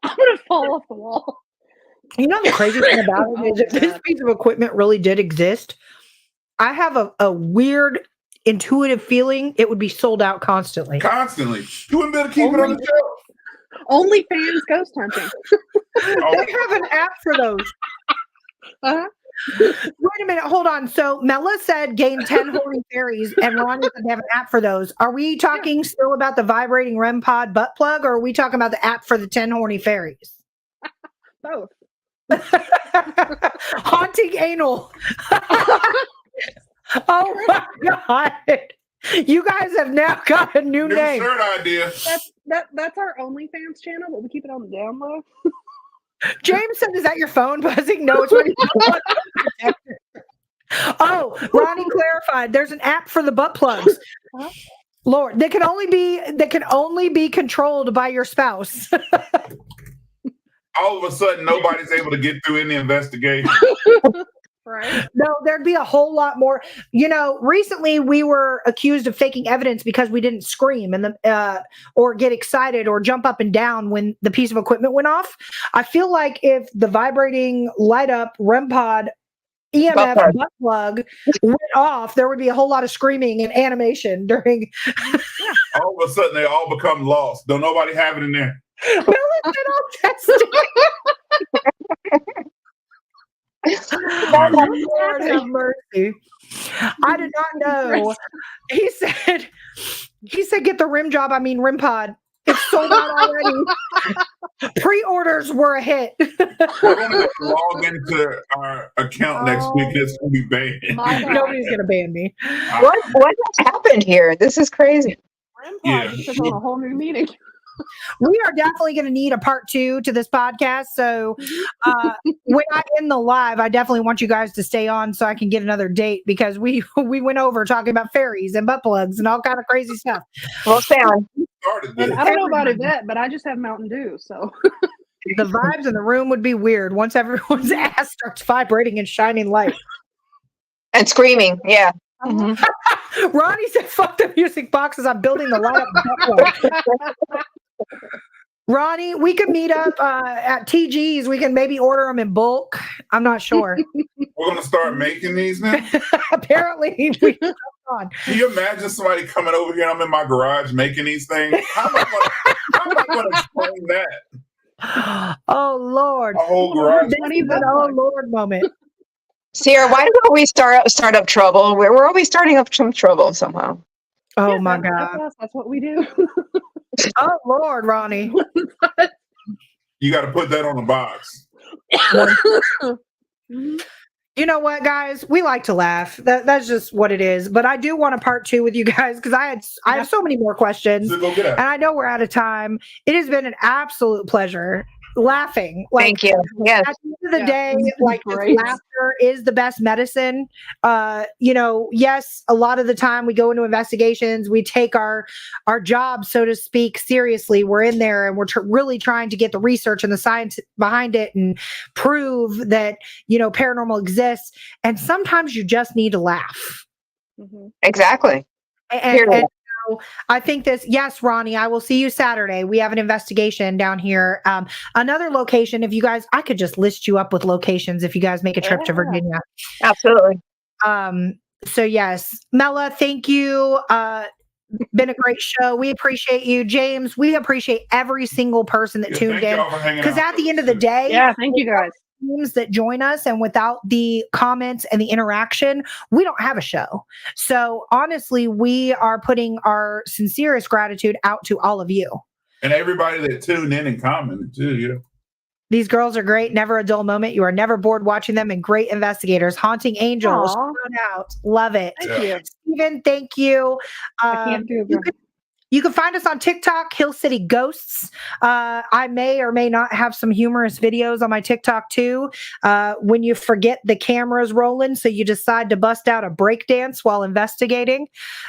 I'm gonna fall off the wall. You know the crazy thing about it is if this piece of equipment really did exist, I have a weird intuitive feeling it would be sold out constantly. Constantly. You wouldn't be able to keep it on the shelf. OnlyFans ghost hunting. They have an app for those. Uh-huh. Wait a minute, hold on. So Mela said gain 10 horny fairies, and Ronnie said they have an app for those. Are we talking still about the vibrating REM pod butt plug, or are we talking about the app for the 10 horny fairies? Both. Haunting anal. Oh my God. You guys have now got a new New name. shirt idea. That's our OnlyFans channel, but we keep it on the down low. James said, is that your phone buzzing? No, it's my Oh, Ronnie clarified. There's an app for the butt plugs. Huh? Lord, they can only be controlled by your spouse. All of a sudden, nobody's able to get through any investigation. Right? No, there'd be a whole lot more. You know, recently we were accused of faking evidence because we didn't scream and or get excited or jump up and down when the piece of equipment went off. I feel like if the vibrating light up REM pod EMF plug. butt plug went off, there would be a whole lot of screaming and animation during. All of a sudden, they all become lost. Don't nobody have it in there. Melon said, "I'll test it." Oh, Lord have mercy. I did not know. He said, get the rim job. I mean, rim pod. It's sold out already. Pre-orders were a hit. We're going to log into our account next week. It's going to be banned. My God. Nobody's going to ban me. What has happened here? This is crazy. Grandpa just took on a whole new meaning. We are definitely going to need a part 2 to this podcast. So when I end the live, I definitely want you guys to stay on so I can get another date, because we went over talking about fairies and butt plugs and all kind of crazy stuff. We'll stay on. And I don't know about Yvette, but I just have Mountain Dew. So The vibes in the room would be weird once everyone's ass starts vibrating and shining light. And screaming. Yeah. Mhm. Ronnie said, "Fuck the music boxes. I'm building the light up." Ronnie, we could meet up at TG's. We can maybe order them in bulk. I'm not sure. We're going to start making these now. Apparently, we on. Can you imagine somebody coming over here and I'm in my garage making these things? How am I going to explain that? Oh Lord! A whole garage. This is an oh Lord moment. Sierra, why do we start up trouble? We're always starting up some trouble somehow. Oh yeah, my that's God! us. That's what we do. Oh Lord, Ronnie. You got to put that on the box. You know what, guys? We like to laugh. That's just what it is. But I do want a part 2 with you guys, because I have so many more questions, So go get it. and I know we're out of time. It has been an absolute pleasure laughing. Like, Thank you. Yes. at the end of the Yeah, day, this is like, great. laughter is the best medicine. Yes, a lot of the time we go into investigations, we take our job, so to speak, seriously. We're in there and we're really trying to get the research and the science behind it and prove that, paranormal exists. And sometimes you just need to laugh. Exactly. And I think yes, Ronnie, I will see you Saturday. We have an investigation down here. Another location, if you guys, I could just list you up with locations if you guys make a trip to Yeah. Virginia. Absolutely. So yes, Mela, thank you. Been a great show. We appreciate you. James, we appreciate every single person that tuned Thank in. y'all for hanging Because out at the with end of us. the day, Yeah, thank you guys. teams that join us, and without the comments and the interaction, we don't have a show. So honestly, we are putting our sincerest gratitude out to all of you. And everybody that tuned in and commented too, These girls are great. Never a dull moment. You are never bored watching them, and great investigators. Haunting Angels. Aw. Shout out. Love it. Thank you. Stephen, thank you. I can't do it. You can find us on TikTok, Hill City Ghosts. I may or may not have some humorous videos on my TikTok too. When you forget the camera's rolling, so you decide to bust out a breakdance while investigating,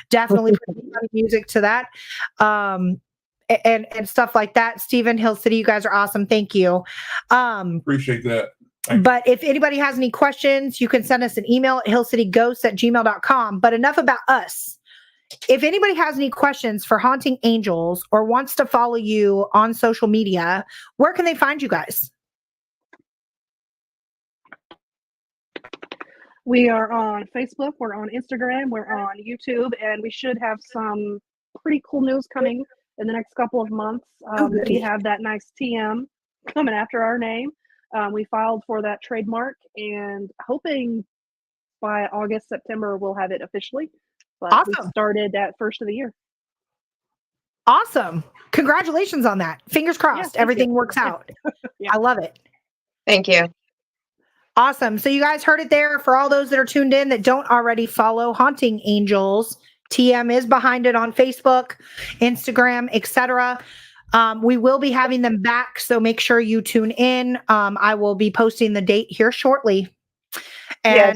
definitely put some music to that. And stuff like that. Stephen, Hill City, you guys are awesome. Thank you. appreciate that. But if anybody has any questions, you can send us an email at hillcityghosts@gmail.com. But enough about us. If anybody has any questions for Haunting Angels or wants to follow you on social media, where can they find you guys? We are on Facebook, we're on Instagram, we're on YouTube, and we should have some pretty cool news coming in the next couple of months. We goody. have that nice TM coming after our name. We filed for that trademark and hoping by August, September, we'll have it officially. But we Awesome. started at first of the year. Awesome. Congratulations on that. Fingers crossed. thank Everything you. works out. Yeah. I love it. Thank you. Awesome. So you guys heard it there. For all those that are tuned in that don't already follow Haunting Angels, TM is behind it on Facebook, Instagram, etc. We will be having them back, so make sure you tune in. I will be posting the date here shortly. And Yes.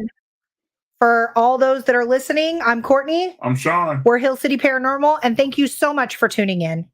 for all those that are listening, I'm Courtney. I'm Sean. We're Hill City Paranormal, and thank you so much for tuning in.